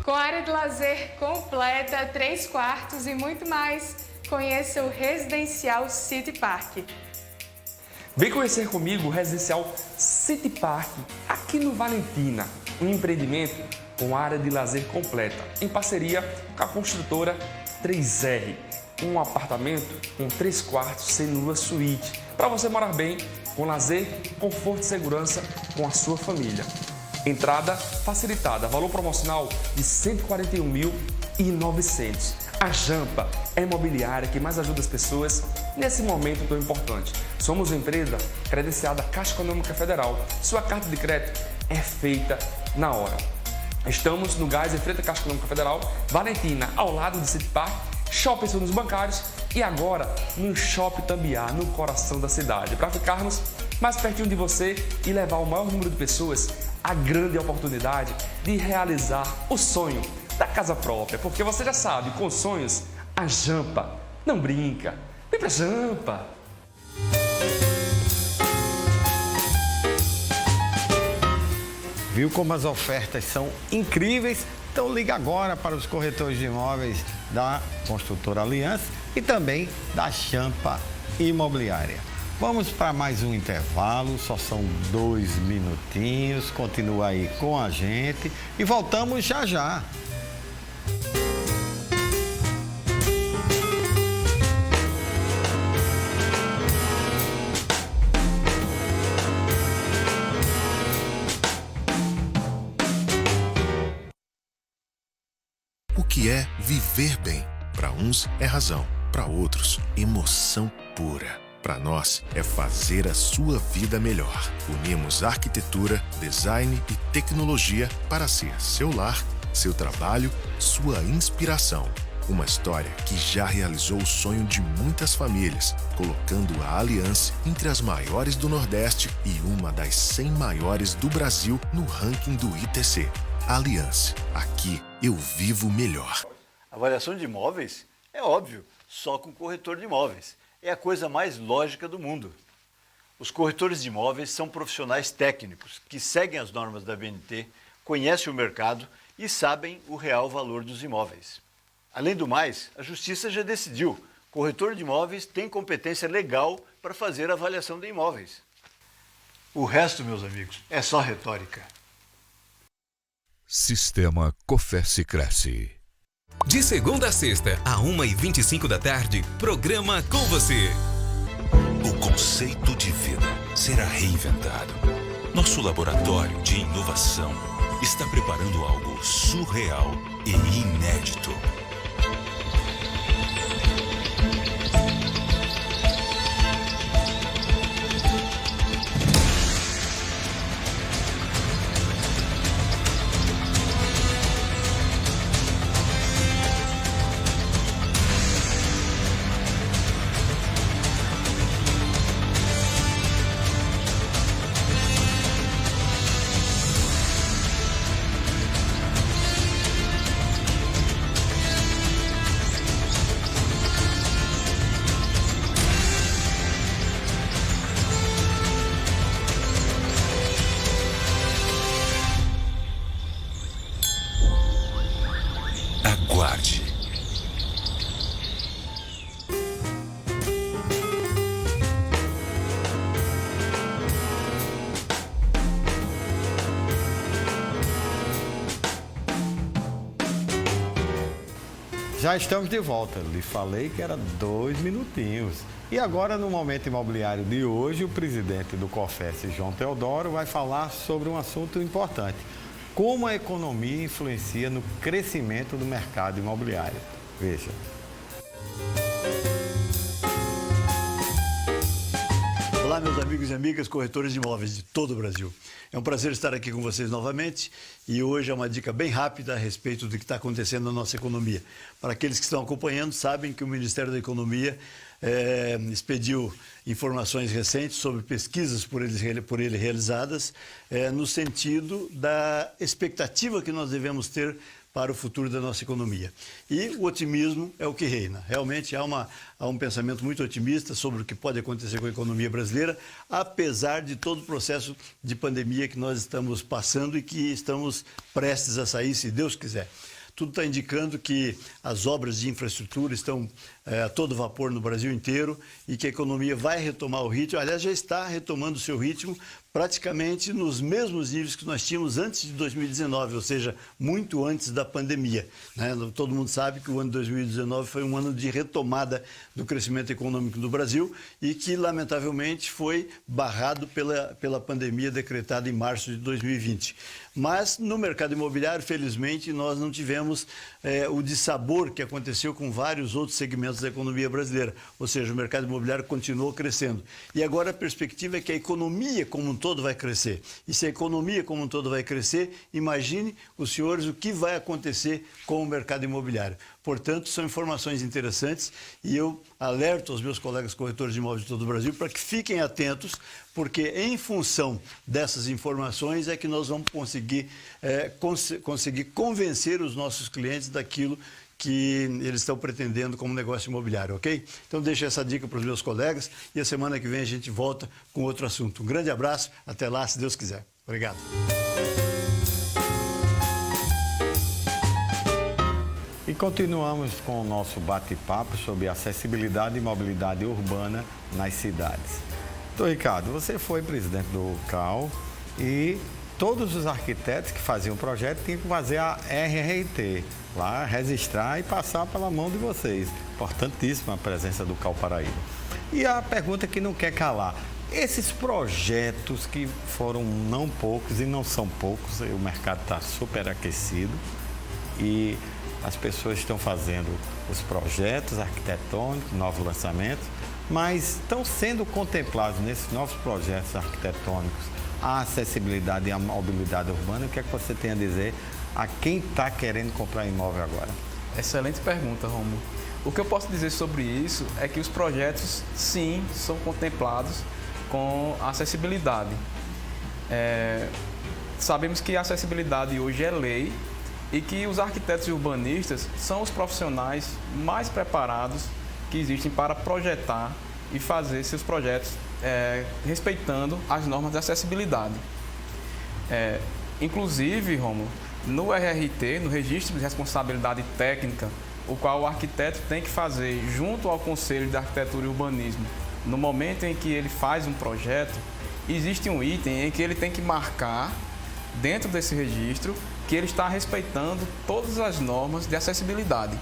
Com área de lazer completa, 3 quartos e muito mais, conheça o Residencial City Park. Vem conhecer comigo o Residencial City Park, aqui no Valentina, um empreendimento com área de lazer completa, em parceria com a construtora 3R. Um apartamento com 3 quartos sendo uma suíte, para você morar bem, com lazer, conforto e segurança com a sua família. Entrada facilitada, valor promocional de R$ 141.900. A Jampa é a imobiliária que mais ajuda as pessoas nesse momento tão importante. Somos uma empresa credenciada à Caixa Econômica Federal. Sua carta de crédito é feita na hora. Estamos no Gás, em frente à Caixa Econômica Federal, Valentina, ao lado do City Park, Shopping Seguros Bancários e agora no Shopping Tambiá, no coração da cidade, para ficarmos mais pertinho de você e levar o maior número de pessoas a grande oportunidade de realizar o sonho da casa própria, porque você já sabe, com sonhos, a Jampa não brinca. Vem pra Jampa! Viu como as ofertas são incríveis? Então liga agora para os corretores de imóveis da Construtora Aliança e também da Jampa Imobiliária. Vamos para mais um intervalo, só são 2 minutinhos. Continua aí com a gente e voltamos já já. O que é viver bem? Para uns é razão, para outros emoção pura. Para nós, é fazer a sua vida melhor. Unimos arquitetura, design e tecnologia para ser seu lar, seu trabalho, sua inspiração. Uma história que já realizou o sonho de muitas famílias, colocando a Aliança entre as maiores do Nordeste e uma das 100 maiores do Brasil no ranking do ITC. Aliança, aqui eu vivo melhor. Avaliação de imóveis? É óbvio, só com corretor de imóveis. É a coisa mais lógica do mundo. Os corretores de imóveis são profissionais técnicos que seguem as normas da BNT, conhecem o mercado e sabem o real valor dos imóveis. Além do mais, a Justiça já decidiu, corretor de imóveis tem competência legal para fazer a avaliação de imóveis. O resto, meus amigos, é só retórica. Sistema Cofesse Cresce. De segunda a sexta, a 1h25 da tarde, programa Com Você. O conceito de vida será reinventado. Nosso laboratório de inovação está preparando algo surreal e inédito. Aguarde. Já estamos de volta. Lhe falei que era 2 minutinhos. E agora, no Momento Imobiliário de hoje, o presidente do COFES, João Teodoro, vai falar sobre um assunto importante. Como a economia influencia no crescimento do mercado imobiliário. Veja. Olá, meus amigos e amigas, corretores de imóveis de todo o Brasil. É um prazer estar aqui com vocês novamente e hoje é uma dica bem rápida a respeito do que está acontecendo na nossa economia. Para aqueles que estão acompanhando, sabem que o Ministério da Economia expediu informações recentes sobre pesquisas por ele realizadas no sentido da expectativa que nós devemos ter para o futuro da nossa economia. E o otimismo é o que reina. Realmente há um pensamento muito otimista sobre o que pode acontecer com a economia brasileira, apesar de todo o processo de pandemia que nós estamos passando e que estamos prestes a sair, se Deus quiser. Tudo está indicando que as obras de infraestrutura estão a todo vapor no Brasil inteiro e que a economia vai retomar o ritmo. Aliás, já está retomando o seu ritmo praticamente nos mesmos níveis que nós tínhamos antes de 2019, ou seja, muito antes da pandemia, né? Todo mundo sabe que o ano de 2019 foi um ano de retomada do crescimento econômico do Brasil e que, lamentavelmente, foi barrado pela pandemia decretada em março de 2020. Mas, no mercado imobiliário, felizmente, nós não tivemos o dissabor que aconteceu com vários outros segmentos da economia brasileira. Ou seja, o mercado imobiliário continuou crescendo. E agora a perspectiva é que a economia como um todo vai crescer. E se a economia como um todo vai crescer, imagine os senhores o que vai acontecer com o mercado imobiliário. Portanto, são informações interessantes e eu alerto aos meus colegas corretores de imóveis de todo o Brasil para que fiquem atentos, porque em função dessas informações é que nós vamos conseguir convencer os nossos clientes daquilo que eles estão pretendendo como negócio imobiliário, ok? Então deixo essa dica para os meus colegas e a semana que vem a gente volta com outro assunto. Um grande abraço, até lá, se Deus quiser. Obrigado. E continuamos com o nosso bate-papo sobre acessibilidade e mobilidade urbana nas cidades. Então, Ricardo, você foi presidente do CAL e todos os arquitetos que faziam o projeto tinham que fazer a RRT, lá registrar e passar pela mão de vocês. Importantíssima a presença do CAL Paraíba. E a pergunta que não quer calar, esses projetos que foram não poucos e não são poucos, o mercado está super aquecido e as pessoas estão fazendo os projetos arquitetônicos, novos lançamentos, mas estão sendo contemplados nesses novos projetos arquitetônicos a acessibilidade e a mobilidade urbana. O que é que você tem a dizer a quem está querendo comprar imóvel agora? Excelente pergunta, Rômulo. O que eu posso dizer sobre isso é que os projetos, sim, são contemplados com acessibilidade. Sabemos que a acessibilidade hoje é lei e que os arquitetos e urbanistas são os profissionais mais preparados que existem para projetar e fazer seus projetos respeitando as normas de acessibilidade. Inclusive, Rômulo, no RRT, no Registro de Responsabilidade Técnica, o qual o arquiteto tem que fazer junto ao Conselho de Arquitetura e Urbanismo, no momento em que ele faz um projeto, existe um item em que ele tem que marcar, dentro desse registro, que ele está respeitando todas as normas de acessibilidade.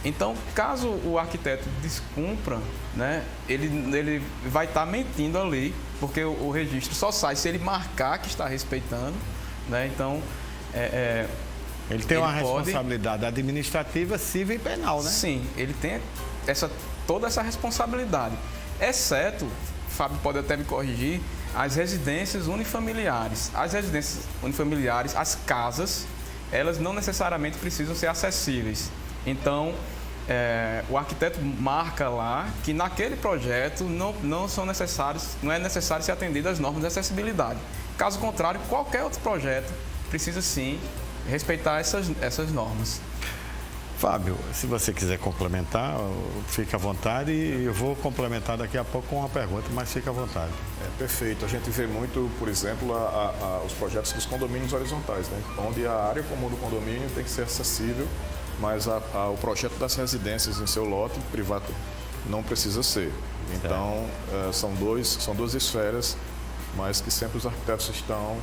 Então, caso o arquiteto descumpra, né, ele vai estar mentindo ali, porque o registro só sai se ele marcar que está respeitando, né? Então, ele tem uma responsabilidade administrativa, civil e penal, né? Sim, ele tem toda essa responsabilidade, exceto, Fábio pode até me corrigir, as residências unifamiliares. As residências unifamiliares, as casas, elas não necessariamente precisam ser acessíveis. Então, o arquiteto marca lá que naquele projeto não é necessário ser atendido às normas de acessibilidade. Caso contrário, qualquer outro projeto precisa sim respeitar essas normas. Fábio, se você quiser complementar, fique à vontade e eu vou complementar daqui a pouco com uma pergunta, mas fique à vontade. Perfeito. A gente vê muito, por exemplo, os projetos dos condomínios horizontais, né? Onde a área comum do condomínio tem que ser acessível, mas o projeto das residências em seu lote privado não precisa ser. Então, são duas esferas, mas que sempre os arquitetos estão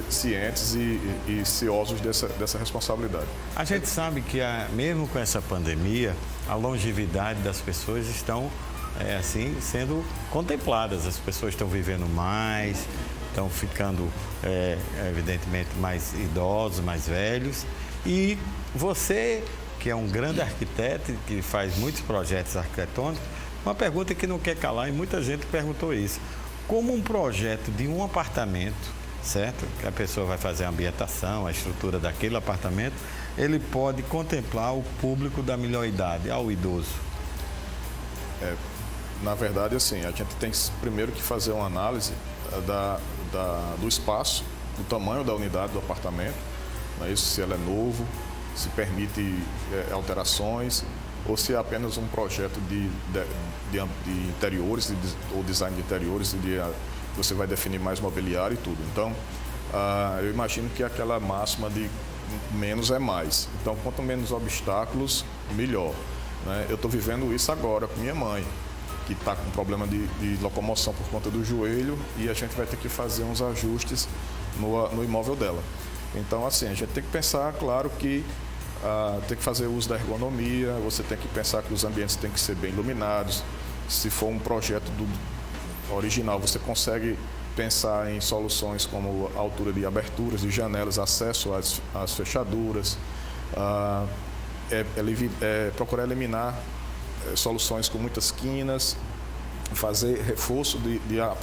cientes e ciosos dessa responsabilidade. A gente sabe que, mesmo com essa pandemia, a longevidade das pessoas estão sendo contempladas. As pessoas estão vivendo mais, estão ficando, evidentemente, mais idosos, mais velhos. E você, que é um grande arquiteto, que faz muitos projetos arquitetônicos, Uma pergunta que não quer calar e muita gente perguntou isso. Como um projeto de um apartamento, certo? Que a pessoa vai fazer a ambientação, a estrutura daquele apartamento, ele pode contemplar o público da melhor idade, ao idoso? Na verdade, assim, a gente tem primeiro que fazer uma análise do espaço, do tamanho da unidade do apartamento, não é isso? Se ela é novo, se permite alterações, ou se é apenas um projeto de interiores, ou design de interiores, você vai definir mais mobiliário e tudo. Então, eu imagino que aquela máxima de menos é mais. Então, quanto menos obstáculos, melhor. Né? Eu estou vivendo isso agora com minha mãe, que está com problema de locomoção por conta do joelho, e a gente vai ter que fazer uns ajustes no imóvel dela. Então, assim, a gente tem que pensar, claro, que tem que fazer uso da ergonomia, você tem que pensar que os ambientes têm que ser bem iluminados. Se for um projeto original, você consegue pensar em soluções como a altura de aberturas, de janelas, acesso às fechaduras, procurar eliminar soluções com muitas quinas, fazer reforço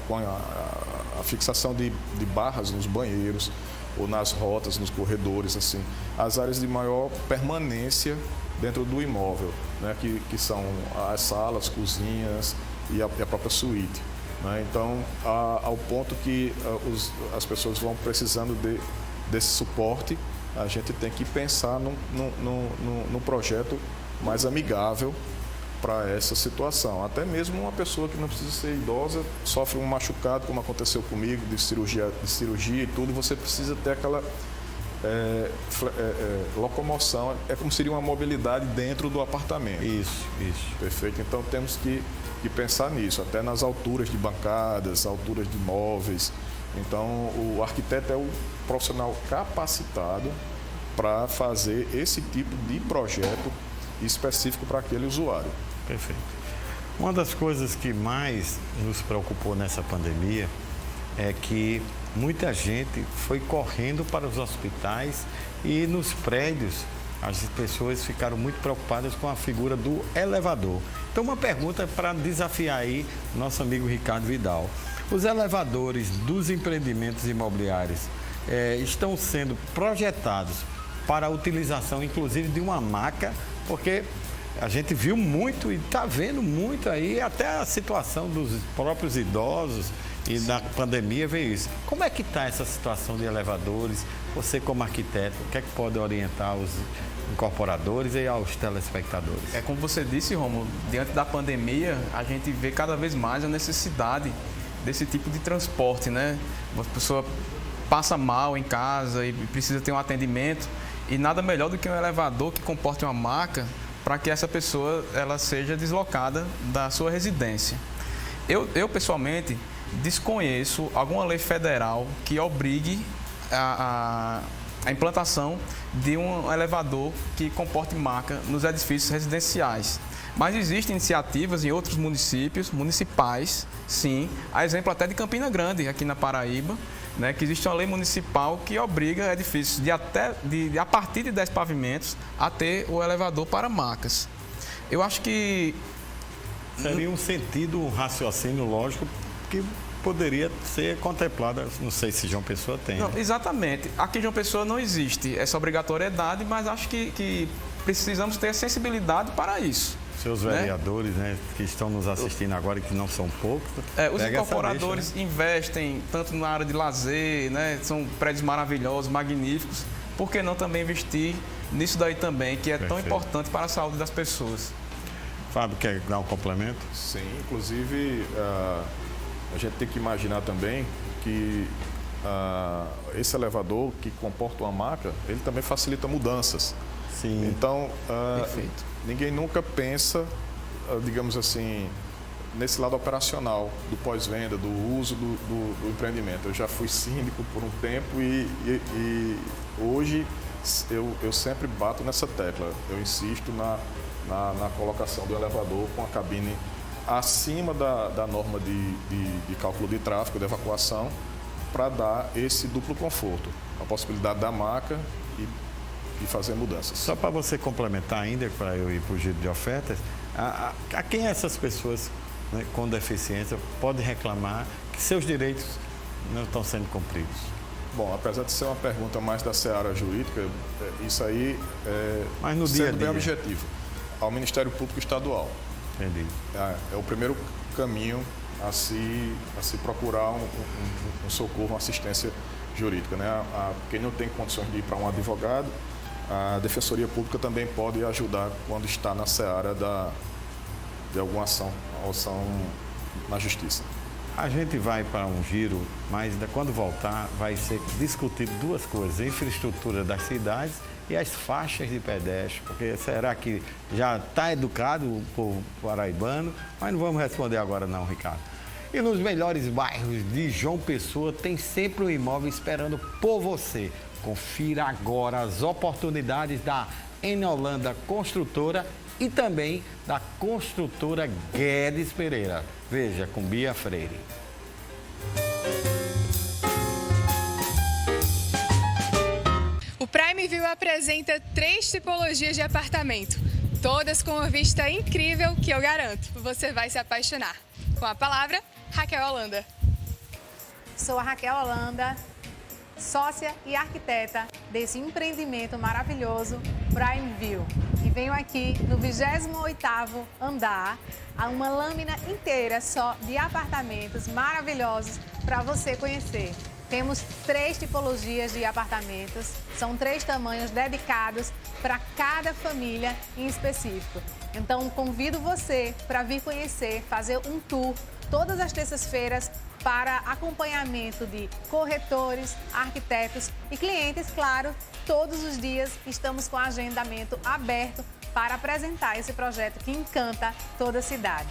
com a fixação de barras nos banheiros ou nas rotas, nos corredores, assim, as áreas de maior permanência dentro do imóvel, né, que são as salas, cozinhas e a própria suíte. Né? Então, ao ponto que as pessoas vão precisando desse suporte, a gente tem que pensar num projeto mais amigável para essa situação. Até mesmo uma pessoa que não precisa ser idosa, sofre um machucado, como aconteceu comigo, de cirurgia e tudo, você precisa ter aquela locomoção, é como seria uma mobilidade dentro do apartamento. Isso. Perfeito. Então temos que pensar nisso, até nas alturas de bancadas, alturas de móveis. Então o arquiteto é o profissional capacitado para fazer esse tipo de projeto específico para aquele usuário. Perfeito. Uma das coisas que mais nos preocupou nessa pandemia é que muita gente foi correndo para os hospitais e nos prédios as pessoas ficaram muito preocupadas com a figura do elevador. Então, uma pergunta para desafiar aí nosso amigo Ricardo Vidal. Os elevadores dos empreendimentos imobiliários estão sendo projetados para a utilização, inclusive, de uma maca, porque a gente viu muito e está vendo muito aí, até a situação dos próprios idosos e na pandemia veio isso. Como é que está essa situação de elevadores? Você como arquiteto, o que é que pode orientar os incorporadores e aos telespectadores? Como você disse, Rômulo, diante da pandemia, a gente vê cada vez mais a necessidade desse tipo de transporte, né? Uma pessoa passa mal em casa e precisa ter um atendimento, e nada melhor do que um elevador que comporte uma maca para que essa pessoa ela seja deslocada da sua residência. Eu pessoalmente desconheço alguma lei federal que obrigue a implantação de um elevador que comporte maca nos edifícios residenciais. Mas existem iniciativas em outros municipais, sim, a exemplo até de Campina Grande, aqui na Paraíba, né, que existe uma lei municipal que obriga edifícios a partir de 10 pavimentos a ter o elevador para macas. Eu acho que seria um sentido, um raciocínio lógico que poderia ser contemplada, não sei se João Pessoa tem. Não, exatamente. Aqui em João Pessoa não existe essa obrigatoriedade, mas acho que precisamos ter sensibilidade para isso. Seus vereadores, né, que estão nos assistindo agora e que não são poucos. Os incorporadores investem tanto na área de lazer, né, são prédios maravilhosos, magníficos. Por que não também investir nisso daí também, que é tão importante para a saúde das pessoas? Fábio, quer dar um complemento? Sim, inclusive a gente tem que imaginar também que esse elevador que comporta uma maca, ele também facilita mudanças. Sim. Então, ninguém nunca pensa, digamos assim, nesse lado operacional do pós-venda, do uso do empreendimento. Eu já fui síndico por um tempo e hoje eu sempre bato nessa tecla. Eu insisto na colocação do elevador com a cabine acima da norma de cálculo de tráfego, de evacuação, para dar esse duplo conforto, a possibilidade da maca e fazer mudanças. Só para você complementar ainda, para eu ir para o giro de ofertas, A quem essas pessoas, né, com deficiência podem reclamar que seus direitos não estão sendo cumpridos? Bom, apesar de ser uma pergunta mais da seara jurídica, isso aí Mas no sendo dia a bem dia. objetivo, ao Ministério Público Estadual. Entendi. É o primeiro caminho a se procurar um socorro, uma assistência jurídica, né? Quem não tem condições de ir para um advogado, a Defensoria Pública também pode ajudar quando está na seara de alguma ação na Justiça. A gente vai para um giro, mas quando voltar vai ser discutido duas coisas, a infraestrutura das cidades e as faixas de pedestre, porque será que já está educado o povo paraibano? Mas não vamos responder agora não, Ricardo. E nos melhores bairros de João Pessoa tem sempre um imóvel esperando por você. Confira agora as oportunidades da Enolanda Construtora e também da construtora Guedes Pereira. Veja com Bia Freire. O Prime View apresenta 3 tipologias de apartamento, todas com uma vista incrível que eu garanto, você vai se apaixonar. Com a palavra, Raquel Holanda. Sou a Raquel Holanda, sócia e arquiteta desse empreendimento maravilhoso Prime View. E venho aqui no 28º andar, a uma lâmina inteira só de apartamentos maravilhosos para você conhecer. Temos 3 tipologias de apartamentos, são 3 tamanhos dedicados para cada família em específico. Então, convido você para vir conhecer, fazer um tour todas as terças-feiras para acompanhamento de corretores, arquitetos e clientes, claro. Todos os dias estamos com agendamento aberto para apresentar esse projeto que encanta toda a cidade.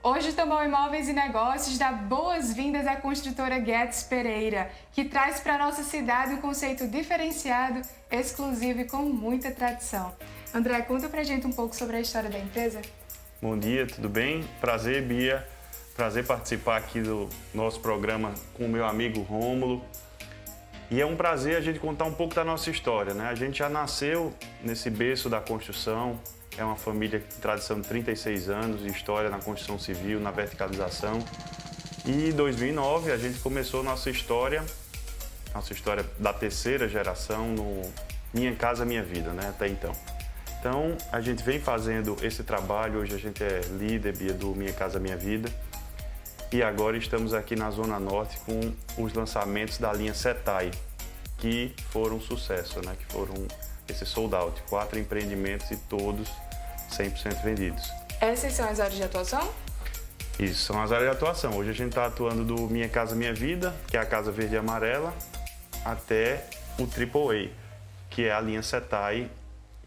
Hoje, Tambor Imóveis e Negócios dá boas-vindas à construtora Guedes Pereira, que traz para a nossa cidade um conceito diferenciado, exclusivo e com muita tradição. André, conta pra gente um pouco sobre a história da empresa. Bom dia, tudo bem? Prazer, Bia. Prazer participar aqui do nosso programa com o meu amigo Rômulo. E é um prazer a gente contar um pouco da nossa história, né? A gente já nasceu nesse berço da construção, é uma família de tradição de 36 anos de história na construção civil, na verticalização. E em 2009 a gente começou nossa história da terceira geração no Minha Casa Minha Vida, né? Até então. Então a gente vem fazendo esse trabalho, hoje a gente é líder, Bia, do Minha Casa Minha Vida. E agora estamos aqui na Zona Norte com os lançamentos da linha Setai, que foram um sucesso, né? Que foram esse sold out, 4 empreendimentos e todos 100% vendidos. Essas são as áreas de atuação? Isso, são as áreas de atuação. Hoje a gente está atuando do Minha Casa Minha Vida, que é a Casa Verde e Amarela, até o AAA, que é a linha Setai,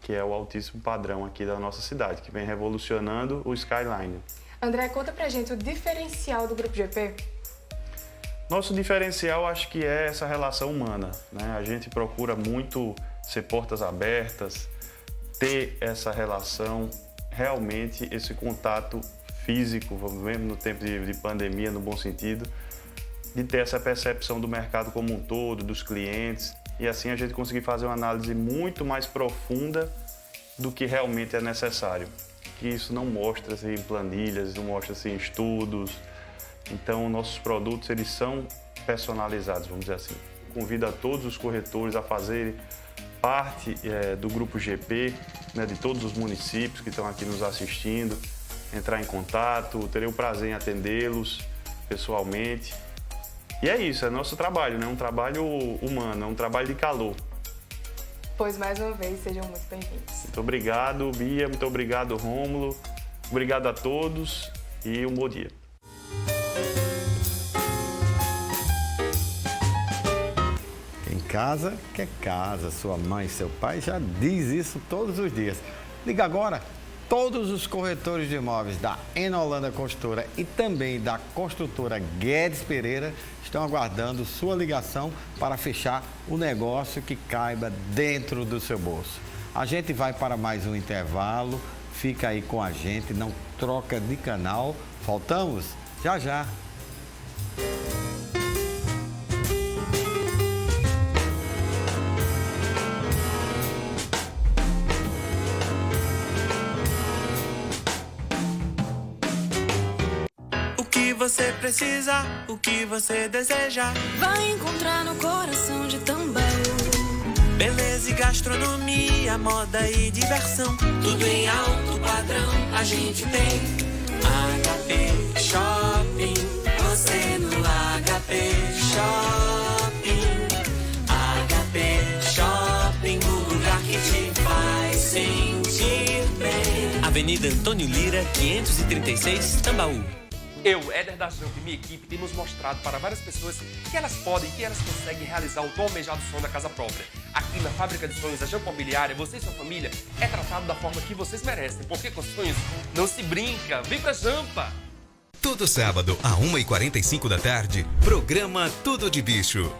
que é o altíssimo padrão aqui da nossa cidade, que vem revolucionando o Skyline. André, conta pra gente o diferencial do Grupo GP. Nosso diferencial acho que é essa relação humana, né? A gente procura muito ser portas abertas, ter essa relação, realmente esse contato físico, mesmo no tempo de pandemia, no bom sentido, de ter essa percepção do mercado como um todo, dos clientes, e assim a gente conseguir fazer uma análise muito mais profunda do que realmente é necessário. Que isso não mostra-se em planilhas, não mostra-se em estudos. Então, nossos produtos, eles são personalizados, vamos dizer assim. Convido a todos os corretores a fazerem parte do Grupo GP, né, de todos os municípios que estão aqui nos assistindo, entrar em contato, terei o prazer em atendê-los pessoalmente. E é isso, é nosso trabalho, né? Um trabalho humano, é um trabalho de calor. Pois, mais uma vez, sejam muito bem-vindos. Muito obrigado, Bia, muito obrigado, Rômulo. Obrigado a todos e um bom dia. Em casa, quer casa. Sua mãe e seu pai já diz isso todos os dias. Liga agora. Todos os corretores de imóveis da Enolanda Construtora e também da construtora Guedes Pereira estão aguardando sua ligação para fechar o negócio que caiba dentro do seu bolso. A gente vai para mais um intervalo, fica aí com a gente, não troca de canal. Voltamos já já. você precisa, o que você deseja, vai encontrar no coração de Tambaú. Beleza e gastronomia, moda e diversão, tudo em alto padrão a gente tem. HP Shopping, você no HP Shopping. HP Shopping, o lugar que te faz sentir bem. Avenida Antônio Lira, 536, Tambaú. Eu, Éder da Jampa e minha equipe temos mostrado para várias pessoas que elas podem, que elas conseguem realizar o tão almejado sonho da casa própria. Aqui na Fábrica de Sonhos da Jampa Imobiliária, você e sua família é tratado da forma que vocês merecem, porque com sonhos não se brinca. Vem pra Jampa! Todo sábado, à 1h45 da tarde, programa Tudo de Bicho.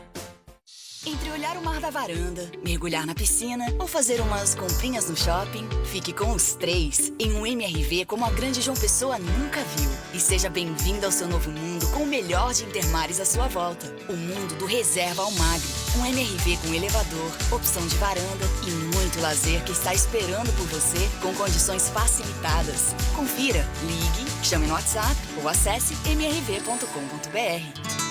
Entre olhar o mar da varanda, mergulhar na piscina ou fazer umas comprinhas no shopping, fique com os três em um MRV como a Grande João Pessoa nunca viu. E seja bem-vindo ao seu novo mundo com o melhor de Intermares à sua volta. O mundo do Reserva ao Magre. Um MRV com elevador, opção de varanda e muito lazer que está esperando por você com condições facilitadas. Confira, ligue, chame no WhatsApp ou acesse mrv.com.br.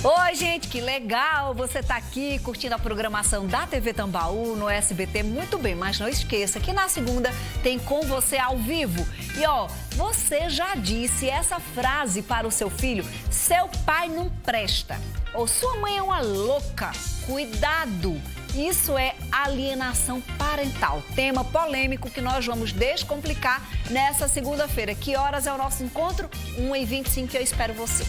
Oi, gente, que legal você tá aqui curtindo a programação da TV Tambaú no SBT. Muito bem, mas não esqueça que na segunda tem Com Você ao vivo. E ó, você já disse essa frase para o seu filho: seu pai não presta, ou sua mãe é uma louca. Cuidado! Isso é alienação parental, tema polêmico que nós vamos descomplicar nessa segunda-feira. Que horas é o nosso encontro? 1h25, eu espero você.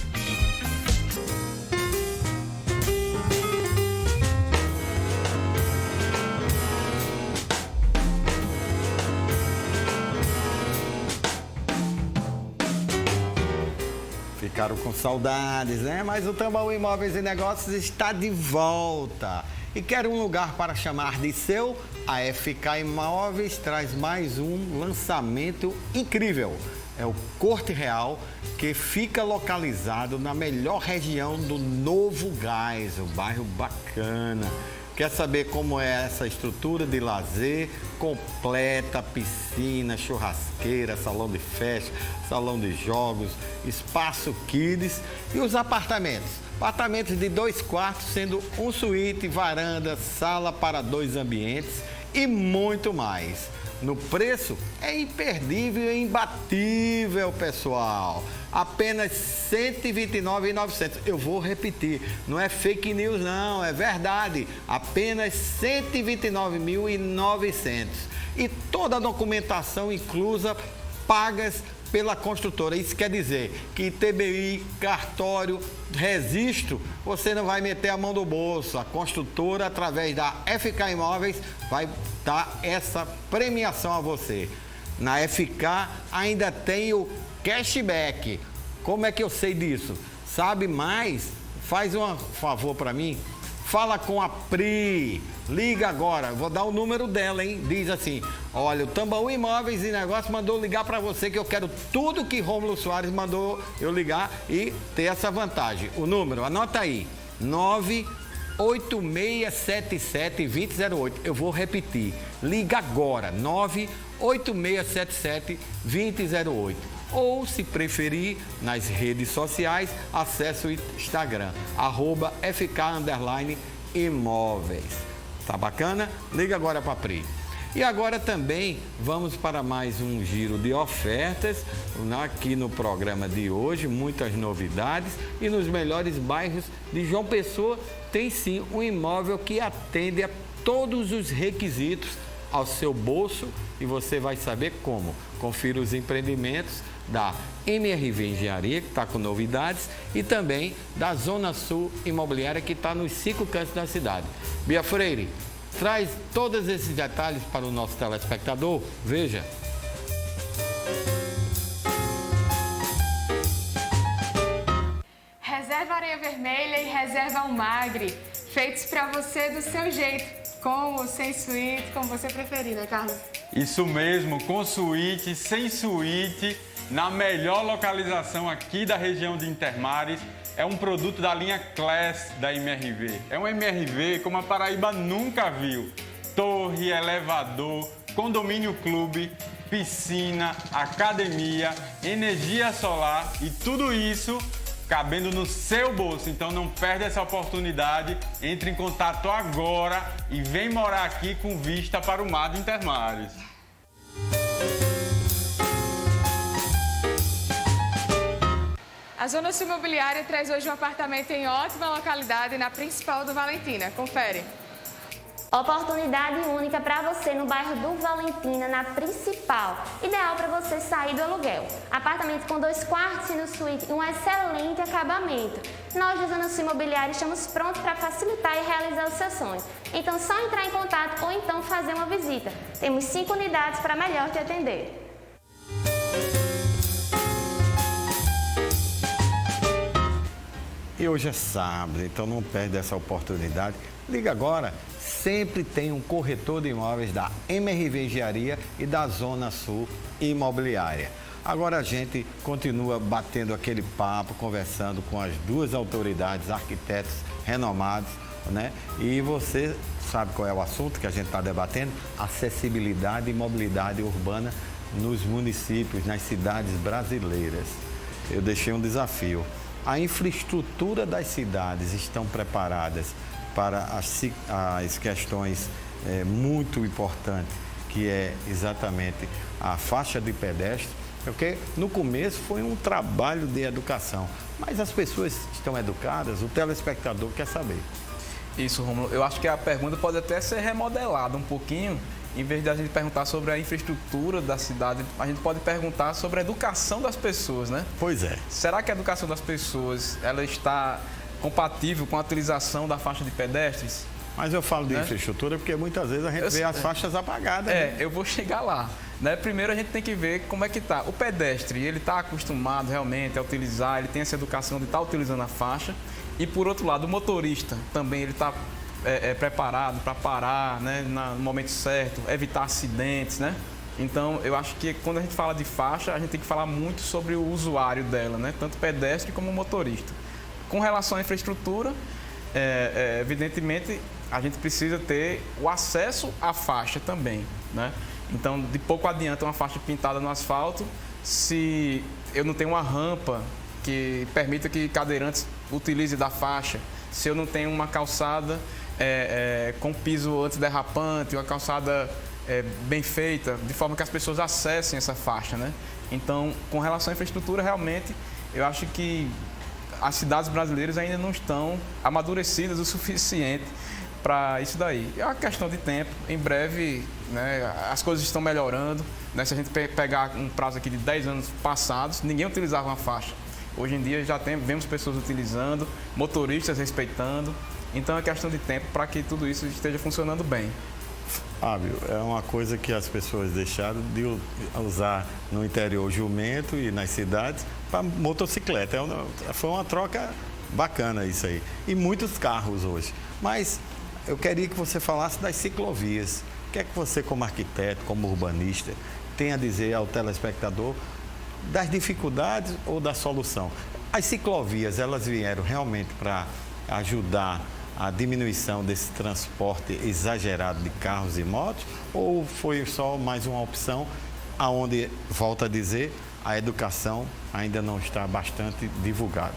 Ficaram com saudades, né? Mas o Tambaú Imóveis e Negócios está de volta. E quer um lugar para chamar de seu? A FK Imóveis traz mais um lançamento incrível. É o Corte Real, que fica localizado na melhor região do Novo Gás, o bairro bacana. Quer saber como é essa estrutura de lazer? Completa, piscina, churrasqueira, salão de festa, salão de jogos, espaço kids e os apartamentos. Apartamentos de 2 quartos, sendo um suíte, varanda, sala para 2 ambientes e muito mais. No preço é imperdível e imbatível, pessoal. Apenas R$ 129.900. Eu vou repetir, não é fake news não, é verdade. Apenas R$ 129.900. E toda a documentação inclusa, pagas pela construtora. Isso quer dizer que TBI, cartório, registro, você não vai meter a mão no bolso. A construtora, através da FK Imóveis, vai dar essa premiação a você. Na FK ainda tem o cashback. Como é que eu sei disso? Sabe mais? Faz um favor para mim. Fala com a Pri. Liga agora. Vou dar o número dela, hein? Diz assim: olha, o Tambaú Imóveis e Negócios mandou ligar para você que eu quero tudo que Rômulo Soares mandou eu ligar e ter essa vantagem. O número, anota aí: 98677-2008. Eu vou repetir. Liga agora: 98677-2008. Ou, se preferir, nas redes sociais, acesse o Instagram, @FK_Imóveis. Tá bacana? Liga agora para a Pri. E agora também vamos para mais um giro de ofertas aqui no programa de hoje, muitas novidades, e nos melhores bairros de João Pessoa tem sim um imóvel que atende a todos os requisitos ao seu bolso e você vai saber como. Confira os empreendimentos da MRV Engenharia, que está com novidades, e também da Zona Sul Imobiliária, que está nos 5 cantos da cidade. Bia Freire, traz todos esses detalhes para o nosso telespectador. Veja. Reserva Areia Vermelha e Reserva Almagre, feitos para você do seu jeito, com ou sem suíte, como você preferir, né, Carlos? Isso mesmo, com suíte, sem suíte, na melhor localização aqui da região de Intermares. É um produto da linha Class da MRV. É um MRV como a Paraíba nunca viu. Torre, elevador, condomínio clube piscina, academia, energia solar e tudo isso cabendo no seu bolso. Então não perde essa oportunidade, entre em contato agora e vem morar aqui com vista para o mar de Intermares. A Zona Sul Imobiliária traz hoje um apartamento em ótima localidade na principal do Valentina. Confere. Oportunidade única para você no bairro do Valentina, na principal. Ideal para você sair do aluguel. Apartamento com 2 quartos e no suíte e um excelente acabamento. Nós da Zona Sul Imobiliária estamos prontos para facilitar e realizar o seu sonho. Então só entrar em contato ou então fazer uma visita. Temos 5 unidades para melhor te atender. E hoje é sábado, então não perde essa oportunidade. Liga agora, sempre tem um corretor de imóveis da MRV Engenharia e da Zona Sul Imobiliária. Agora a gente continua batendo aquele papo, conversando com as duas autoridades, arquitetos renomados, né? E você sabe qual é o assunto que a gente está debatendo? Acessibilidade e mobilidade urbana nos municípios, nas cidades brasileiras. Eu deixei um desafio. A infraestrutura das cidades estão preparadas para as questões muito importantes, que é exatamente a faixa de pedestre, porque no começo foi um trabalho de educação, mas as pessoas estão educadas, o telespectador quer saber. Isso, Rômulo. Eu acho que a pergunta pode até ser remodelada um pouquinho. Em vez de a gente perguntar sobre a infraestrutura da cidade, a gente pode perguntar sobre a educação das pessoas, né? Pois é. Será que a educação das pessoas ela está compatível com a utilização da faixa de pedestres? Mas eu falo de infraestrutura porque muitas vezes a gente vê as faixas apagadas. Eu vou chegar lá. Né? Primeiro a gente tem que ver como é que está. O pedestre, ele está acostumado realmente a utilizar, ele tem essa educação de estar utilizando a faixa. E por outro lado, o motorista também, ele está preparado para parar, né, no momento certo, evitar acidentes, né? Então, eu acho que quando a gente fala de faixa, a gente tem que falar muito sobre o usuário dela, né? Tanto pedestre como motorista. Com relação à infraestrutura, evidentemente, a gente precisa ter o acesso à faixa também, né? Então, de pouco adianta uma faixa pintada no asfalto se eu não tenho uma rampa que permita que cadeirantes utilizem da faixa, se eu não tenho uma calçada com piso antiderrapante, uma calçada bem feita, de forma que as pessoas acessem essa faixa, né? Então, com relação à infraestrutura, realmente, eu acho que as cidades brasileiras ainda não estão amadurecidas o suficiente para isso daí. É uma questão de tempo, em breve, né, as coisas estão melhorando, né? Se a gente pegar um prazo aqui de 10 anos passados, ninguém utilizava uma faixa. Hoje em dia já vemos pessoas utilizando, motoristas respeitando. Então é questão de tempo para que tudo isso esteja funcionando bem. Fábio, é uma coisa que as pessoas deixaram de usar no interior jumento e nas cidades para motocicleta. Foi uma troca bacana isso aí. E muitos carros hoje. Mas eu queria que você falasse das ciclovias. O que é que você, como arquiteto, como urbanista, tem a dizer ao telespectador das dificuldades ou da solução? As ciclovias, elas vieram realmente para ajudar a diminuição desse transporte exagerado de carros e motos, ou foi só mais uma opção aonde, volto a dizer, a educação ainda não está bastante divulgada?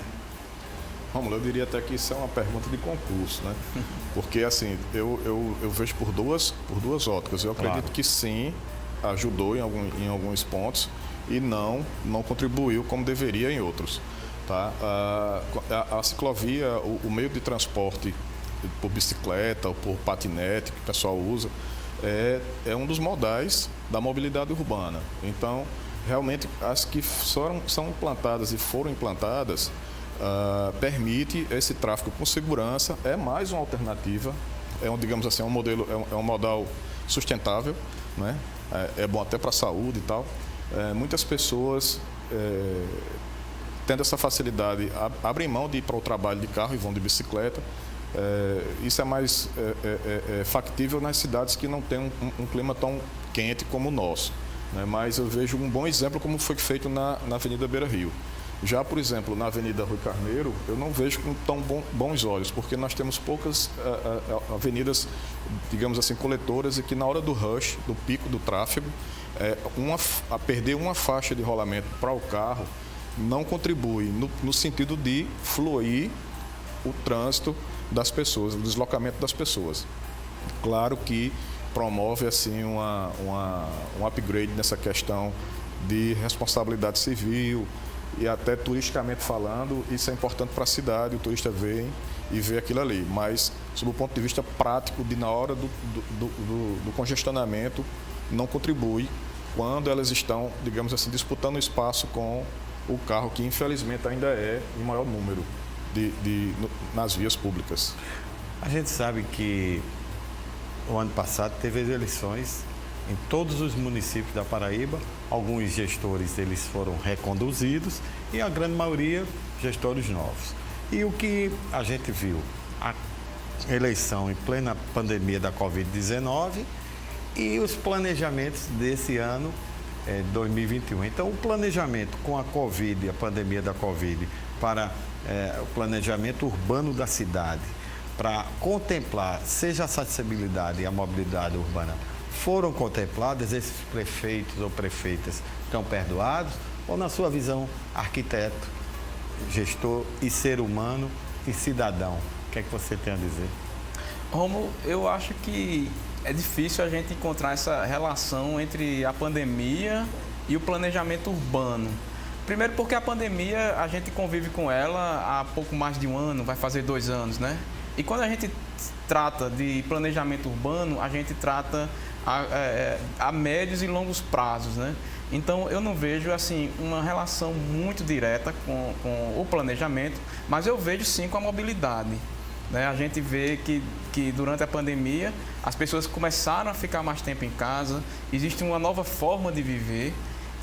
Rômulo, eu diria até que isso é uma pergunta de concurso, né? Porque, assim, eu vejo por duas óticas. Eu acredito que sim, ajudou em alguns pontos e não contribuiu como deveria em outros. Tá? A ciclovia, o meio de transporte por bicicleta ou por patinete que o pessoal usa, é um dos modais da mobilidade urbana. Então, realmente, as que são implantadas e foram implantadas permite esse tráfego com segurança, é mais uma alternativa, digamos assim, um modal sustentável, né? É bom até para a saúde e tal. Muitas pessoas tendo essa facilidade, abrem mão de ir para o trabalho de carro e vão de bicicleta. Isso é mais factível nas cidades que não têm um clima tão quente como o nosso, né? Mas eu vejo um bom exemplo como foi feito na Avenida Beira Rio. Já, por exemplo, na Avenida Rui Carneiro, eu não vejo com tão bons olhos, porque nós temos poucas avenidas, digamos assim, coletoras, e que na hora do rush, do pico do tráfego, perder uma faixa de rolamento para o carro não contribui no sentido de fluir o trânsito das pessoas, o deslocamento das pessoas. Claro que promove assim um upgrade nessa questão de responsabilidade civil e até turisticamente falando, isso é importante para a cidade, o turista vem e vê aquilo ali. Mas, sob o ponto de vista prático, na hora do congestionamento, não contribui quando elas estão, digamos assim, disputando espaço com o carro, que infelizmente ainda é em maior número nas vias públicas. A gente sabe que o ano passado teve as eleições em todos os municípios da Paraíba. Alguns gestores eles foram reconduzidos e a grande maioria gestores novos. E o que a gente viu? A eleição em plena pandemia da Covid-19 e os planejamentos desse ano 2021. Então, o planejamento com a Covid, a pandemia da Covid, para o planejamento urbano da cidade, para contemplar, seja a acessibilidade e a mobilidade urbana, foram contempladas, esses prefeitos ou prefeitas estão perdoados? Ou, na sua visão, arquiteto, gestor e ser humano e cidadão, o que é que você tem a dizer? Rômulo, eu acho que é difícil a gente encontrar essa relação entre a pandemia e o planejamento urbano. Primeiro porque a pandemia, a gente convive com ela há pouco mais de um ano, vai fazer 2 anos, né? E quando a gente trata de planejamento urbano, a gente trata a médios e longos prazos, né? Então, eu não vejo, assim, uma relação muito direta com o planejamento, mas eu vejo, sim, com a mobilidade. Né? A gente vê que durante a pandemia, as pessoas começaram a ficar mais tempo em casa, existe uma nova forma de viver,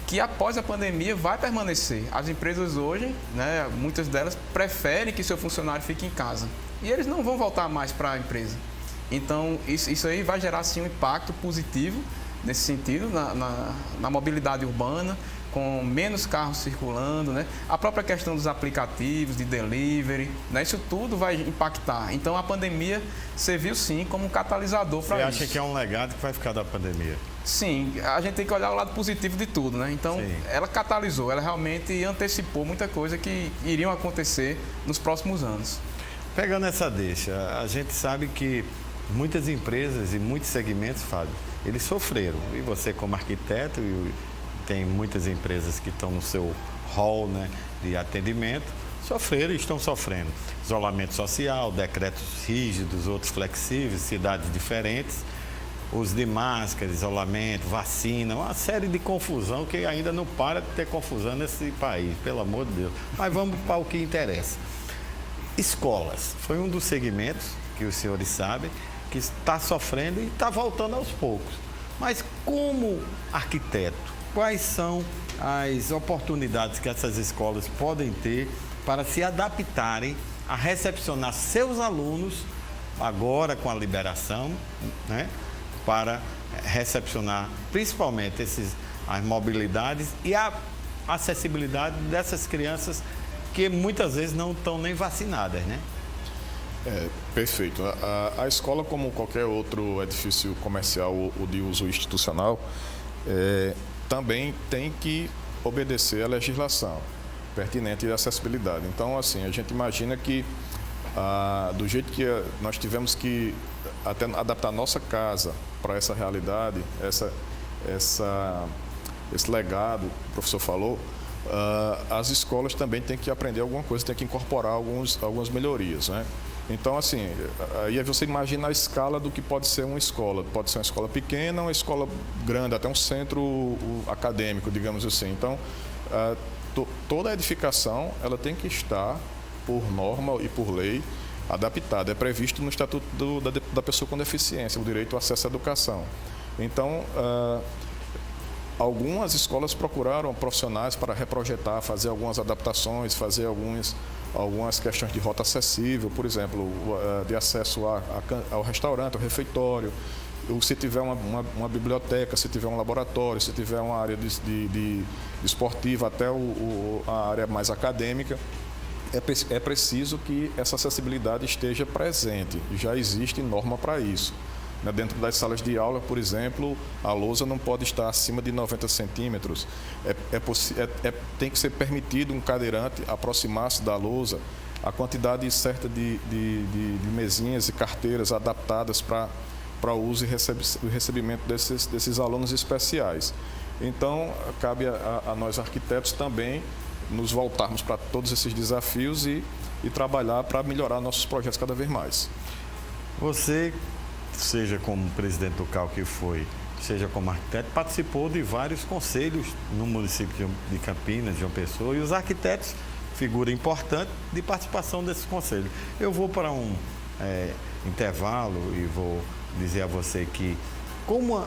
que após a pandemia vai permanecer. As empresas hoje, né, muitas delas, preferem que seu funcionário fique em casa. E eles não vão voltar mais para a empresa. Então, isso aí vai gerar, sim, um impacto positivo nesse sentido, na mobilidade urbana, com menos carros circulando, né? A própria questão dos aplicativos, de delivery, né? Isso tudo vai impactar. Então, a pandemia serviu, sim, como um catalisador para isso. Você acha que é um legado que vai ficar da pandemia? Sim, a gente tem que olhar o lado positivo de tudo, né? Então, sim, ela catalisou, ela realmente antecipou muita coisa que iriam acontecer nos próximos anos. Pegando essa deixa, a gente sabe que muitas empresas e muitos segmentos, Fábio, eles sofreram. E você, como arquiteto, tem muitas empresas que estão no seu hall, né, de atendimento, sofreram e estão sofrendo. Isolamento social, decretos rígidos, outros flexíveis, cidades diferentes, uso de máscara, isolamento, vacina, uma série de confusão que ainda não para de ter confusão nesse país, pelo amor de Deus. Mas vamos para o que interessa. Escolas, foi um dos segmentos que os senhores sabem, que está sofrendo e está voltando aos poucos. Mas como arquiteto, quais são as oportunidades que essas escolas podem ter para se as recepcionar seus alunos, agora com a liberação, né, para recepcionar principalmente as mobilidades e a acessibilidade dessas crianças que muitas vezes não estão nem vacinadas, né? Perfeito. A escola, como qualquer outro edifício comercial ou de uso institucional, também tem que obedecer à legislação pertinente de acessibilidade. Então, assim, a gente imagina que, do jeito que nós tivemos que até adaptar a nossa casa para essa realidade, esse legado que o professor falou, as escolas também têm que aprender alguma coisa, têm que incorporar algumas melhorias, né? Então, assim, aí você imagina a escala do que pode ser uma escola. Pode ser uma escola pequena, uma escola grande, até um centro acadêmico, digamos assim. Então, toda a edificação, ela tem que estar, por norma e por lei, adaptada. É previsto no Estatuto da Pessoa com Deficiência, o direito ao acesso à educação. Então, algumas escolas procuraram profissionais para reprojetar, fazer algumas adaptações, fazer algumas questões de rota acessível, por exemplo, de acesso ao restaurante, ao refeitório, se tiver uma biblioteca, se tiver um laboratório, se tiver uma área de esportiva, até a área mais acadêmica, é preciso que essa acessibilidade esteja presente. Já existe norma para isso. Dentro das salas de aula, por exemplo, a lousa não pode estar acima de 90 centímetros. Tem que ser permitido um cadeirante aproximar-se da lousa, a quantidade certa de mesinhas e carteiras adaptadas para o uso e recebimento desses alunos especiais. Então, cabe a nós arquitetos também nos voltarmos para todos esses desafios e trabalhar para melhorar nossos projetos cada vez mais. Você, seja como presidente do CAL que foi, seja como arquiteto, participou de vários conselhos no município de Campinas, de João Pessoa, e os arquitetos, figura importante de participação desses conselhos. Eu vou para um intervalo e vou dizer a você que como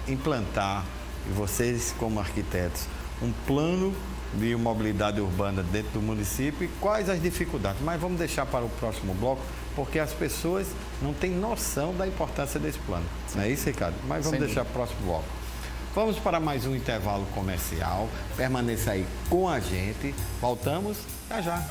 implantar, e vocês como arquitetos, um plano de mobilidade urbana dentro do município e quais as dificuldades. Mas vamos deixar para o próximo bloco, porque as pessoas não têm noção da importância desse plano. Não é isso, Ricardo? Mas vamos deixar para o próximo bloco. Vamos para mais um intervalo comercial. Permaneça aí com a gente. Voltamos já já.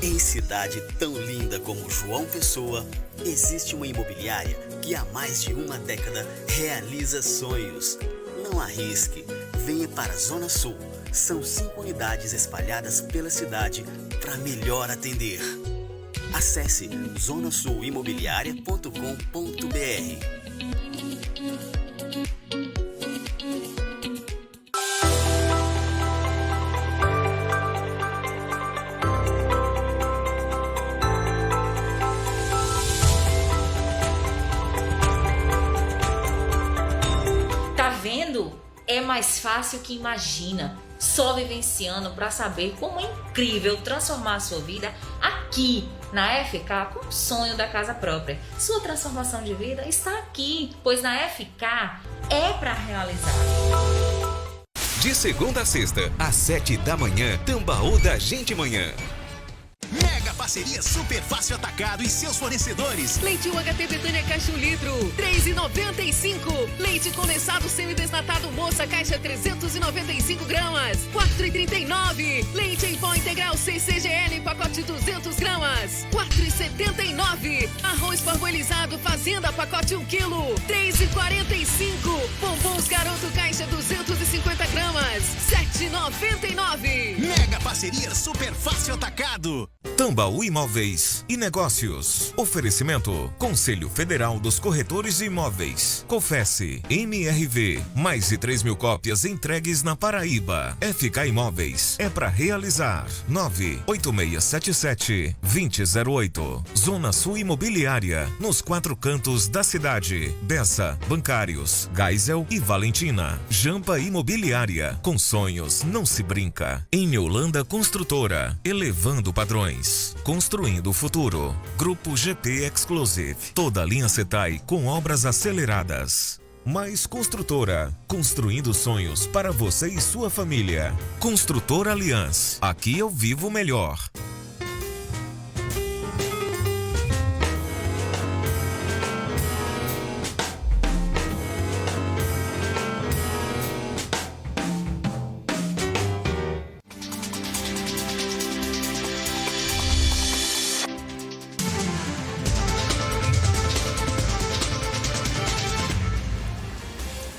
Em cidade tão linda como João Pessoa, existe uma imobiliária que há mais de uma década realiza sonhos. Não arrisque, venha para a Zona Sul. São 5 unidades espalhadas pela cidade para melhor atender. Acesse zonasuimobiliaria.com.br. É mais fácil que imagina, só vivenciando para saber como é incrível transformar a sua vida aqui na FK com o sonho da casa própria. Sua transformação de vida está aqui, pois na FK é para realizar. De segunda a sexta, às 7 da manhã, Tambaú da Gente Manhã. Mega parceria Super Fácil Atacado e seus fornecedores. Leite UHT Betânia caixa 1 litro, R$3,95. Leite condensado semidesnatado Moça caixa 395 gramas, R$4,39. Leite em pó integral CCGL pacote 200 gramas, R$4,79. Arroz parboilizado Fazenda pacote 1 quilo, R$3,45. Bombons Garoto caixa 250 gramas, R$7,99. Mega parceria Super Fácil Atacado. Tambaú Imóveis e Negócios. Oferecimento: Conselho Federal dos Corretores de Imóveis. Confesse. MRV. Mais de 3.000 cópias entregues na Paraíba. FK Imóveis. É para realizar. 98677-2008. Zona Sul Imobiliária. Nos 4 cantos da cidade. Bessa, Bancários, Geisel e Valentina. Jampa Imobiliária. Com sonhos não se brinca. Em Holanda Construtora. Elevando padrões. Construindo o futuro. Grupo GP Exclusive. Toda a linha Setai com obras aceleradas. Mais Construtora. Construindo sonhos para você e sua família. Construtora Aliança. Aqui eu vivo melhor.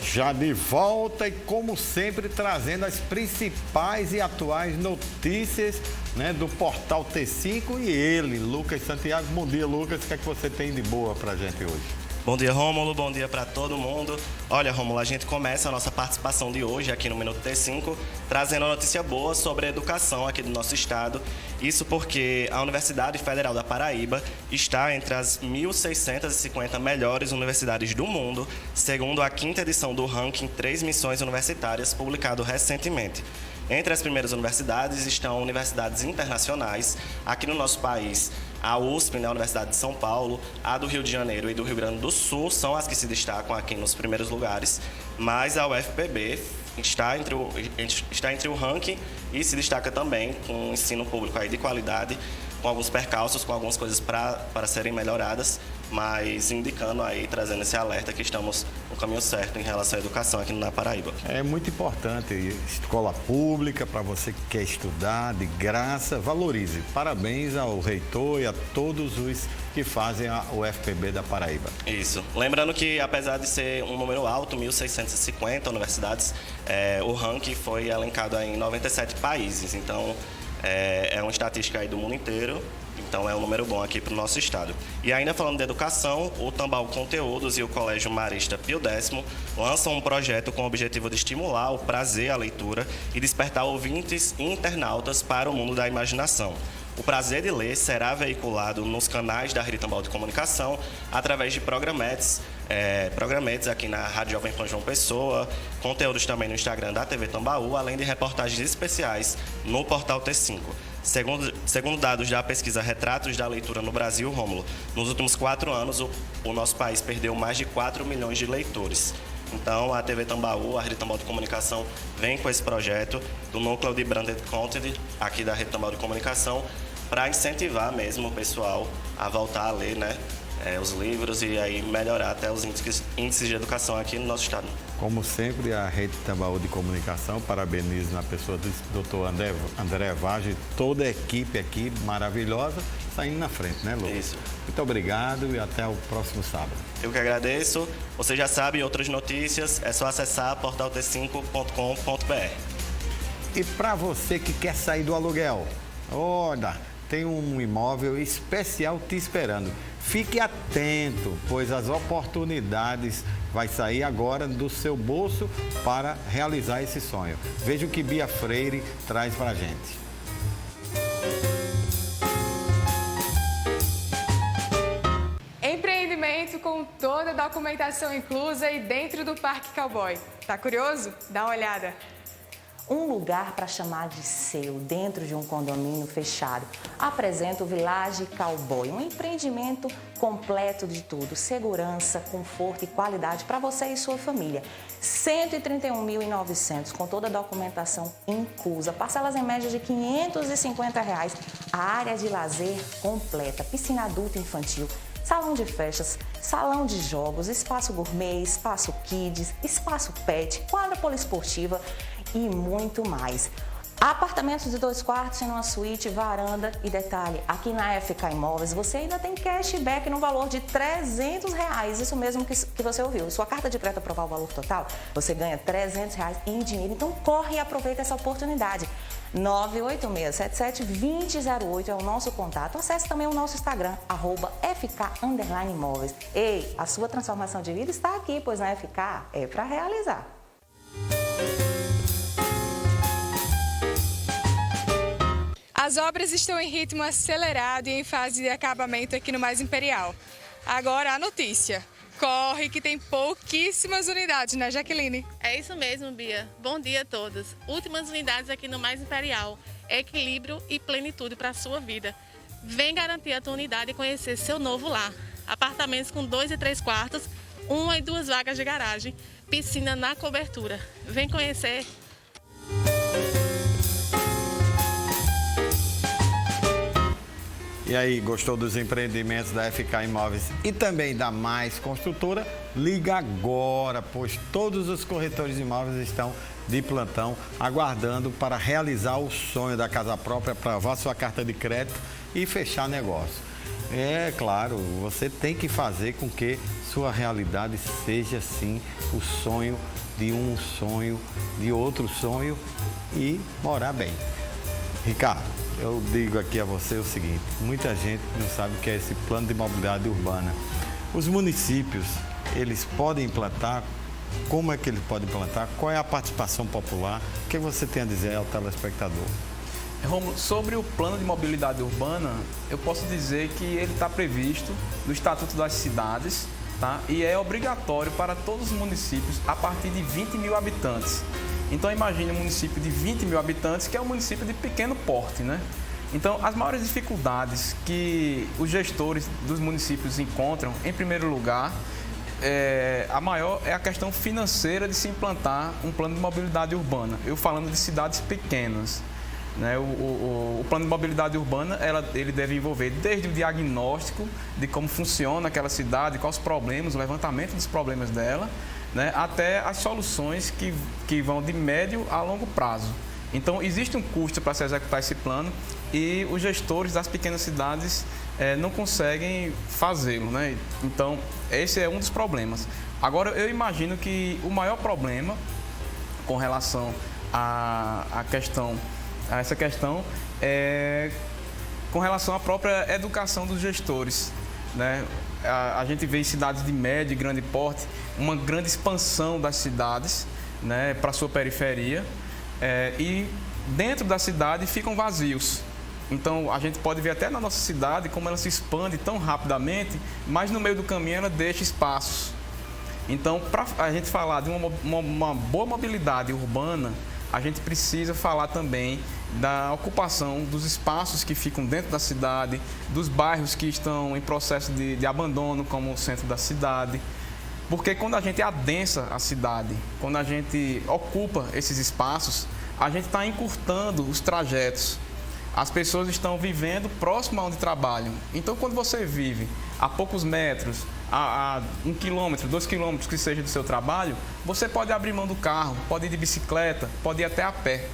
Já de volta e, como sempre, trazendo as principais e atuais notícias, né, do portal T5 e ele, Lucas Santiago. Bom dia, Lucas. O que é que você tem de boa pra gente hoje? Bom dia, Rômulo. Bom dia para todo mundo. Olha, Rômulo, a gente começa a nossa participação de hoje aqui no Minuto T5 trazendo uma notícia boa sobre a educação aqui do nosso estado. Isso porque a Universidade Federal da Paraíba está entre as 1.650 melhores universidades do mundo, segundo a 5ª edição do ranking 3 Missões Universitárias, publicado recentemente. Entre as primeiras universidades estão universidades internacionais. Aqui no nosso país, a USP, né, a Universidade de São Paulo, a do Rio de Janeiro e do Rio Grande do Sul são as que se destacam aqui nos primeiros lugares, mas a UFPB está entre o ranking e se destaca também com um ensino público aí de qualidade, com alguns percalços, com algumas coisas para serem melhoradas, mas indicando aí, trazendo esse alerta que estamos no caminho certo em relação à educação aqui na Paraíba. É muito importante, escola pública, para você que quer estudar, de graça, valorize. Parabéns ao reitor e a todos os que fazem o FPB da Paraíba. Isso. Lembrando que, apesar de ser um número alto, 1.650 universidades, o ranking foi elencado aí em 97 países. Então, é uma estatística aí do mundo inteiro. Então, é um número bom aqui para o nosso estado. E ainda falando de educação, o Tambaú Conteúdos e o Colégio Marista Pio X lançam um projeto com o objetivo de estimular o prazer à leitura e despertar ouvintes e internautas para o mundo da imaginação. O prazer de ler será veiculado nos canais da Rede Tambaú de Comunicação através de programetes aqui na Rádio Jovem Pan João Pessoa, conteúdos também no Instagram da TV Tambaú, além de reportagens especiais no portal T5. Segundo dados da pesquisa Retratos da Leitura no Brasil, Rômulo, nos últimos 4 anos o nosso país perdeu mais de 4 milhões de leitores. Então, a TV Tambaú, a Rede Tambaú de Comunicação, vem com esse projeto do Núcleo de Branded Content aqui da Rede Tambaú de Comunicação para incentivar mesmo o pessoal a voltar a ler, né, os livros e aí melhorar até os índices de educação aqui no nosso estado. Como sempre, a Rede Tambaú de Comunicação parabeniza na pessoa do Dr. André Vage e toda a equipe aqui maravilhosa, saindo na frente, né, Lu? Isso. Muito obrigado e até o próximo sábado. Eu que agradeço. Você já sabe, outras notícias, é só acessar portalT5.com.br. E para você que quer sair do aluguel, olha, tem um imóvel especial te esperando. Fique atento, pois as oportunidades vai sair agora do seu bolso para realizar esse sonho. Veja o que Bia Freire traz para a gente. Empreendimento com toda a documentação inclusa e dentro do Parque Cowboy. Tá curioso? Dá uma olhada. Um lugar para chamar de seu dentro de um condomínio fechado. Apresenta o Village Cowboy, um empreendimento completo de tudo, segurança, conforto e qualidade para você e sua família. 131.900 com toda a documentação inclusa, parcelas em média de R$ 550, a área de lazer completa, piscina adulta e infantil, salão de festas, salão de jogos, espaço gourmet, espaço kids, espaço pet, quadra poliesportiva e muito mais. Apartamentos de 2 quartos, em uma suíte, varanda e detalhe, aqui na FK Imóveis você ainda tem cashback no valor de R$ 300, isso mesmo que você ouviu. Sua carta de crédito aprovar o valor total, você ganha R$ 300 em dinheiro, então corre e aproveita essa oportunidade. 98677-2008 é o nosso contato. Acesse também o nosso Instagram, @FK_Imóveis. Ei, a sua transformação de vida está aqui, pois na FK é para realizar. As obras estão em ritmo acelerado e em fase de acabamento aqui no Mais Imperial. Agora a notícia. Corre que tem pouquíssimas unidades, né, Jaqueline? É isso mesmo, Bia. Bom dia a todos. Últimas unidades aqui no Mais Imperial. Equilíbrio e plenitude para a sua vida. Vem garantir a tua unidade e conhecer seu novo lar. Apartamentos com 2 e 3 quartos, 1 e 2 vagas de garagem, piscina na cobertura. Vem conhecer. E aí, gostou dos empreendimentos da FK Imóveis e também da Mais Construtora? Liga agora, pois todos os corretores de imóveis estão de plantão, aguardando para realizar o sonho da casa própria, aprovar sua carta de crédito e fechar negócio. É claro, você tem que fazer com que sua realidade seja, sim, o sonho de um sonho, de outro sonho e morar bem. Ricardo, eu digo aqui a você o seguinte, muita gente não sabe o que é esse plano de mobilidade urbana. Os municípios, eles podem implantar, como é que eles podem implantar, qual é a participação popular, o que você tem a dizer ao telespectador? Romulo, sobre o plano de mobilidade urbana, eu posso dizer que ele está previsto no Estatuto das Cidades, tá? E é obrigatório para todos os municípios a partir de 20 mil habitantes. Então imagine um município de 20 mil habitantes, que é um município de pequeno porte, né? Então as maiores dificuldades que os gestores dos municípios encontram, em primeiro lugar, a maior é a questão financeira de se implantar um plano de mobilidade urbana. Eu falando de cidades pequenas. né? O plano de mobilidade urbana, ele deve envolver desde o diagnóstico de como funciona aquela cidade, quais os problemas, o levantamento dos problemas dela, né? Até as soluções que vão de médio a longo prazo. Então, existe um custo para se executar esse plano e os gestores das pequenas cidades não conseguem fazê-lo, né? Então, esse é um dos problemas. Agora, eu imagino que o maior problema com relação a essa questão é com relação à própria educação dos gestores, né? A gente vê em cidades de médio e grande porte uma grande expansão das cidades, né, para a sua periferia, e dentro da cidade ficam vazios. Então, a gente pode ver até na nossa cidade como ela se expande tão rapidamente, mas no meio do caminho ela deixa espaços. Então, para a gente falar de uma boa mobilidade urbana, a gente precisa falar também da ocupação dos espaços que ficam dentro da cidade, dos bairros que estão em processo de abandono, como o centro da cidade. Porque quando a gente adensa a cidade, quando a gente ocupa esses espaços, a gente está encurtando os trajetos. As pessoas estão vivendo próximo a onde trabalham. Então, quando você vive a poucos metros, a 1 quilômetro, 2 quilômetros que seja do seu trabalho, você pode abrir mão do carro, pode ir de bicicleta, pode ir até a pé.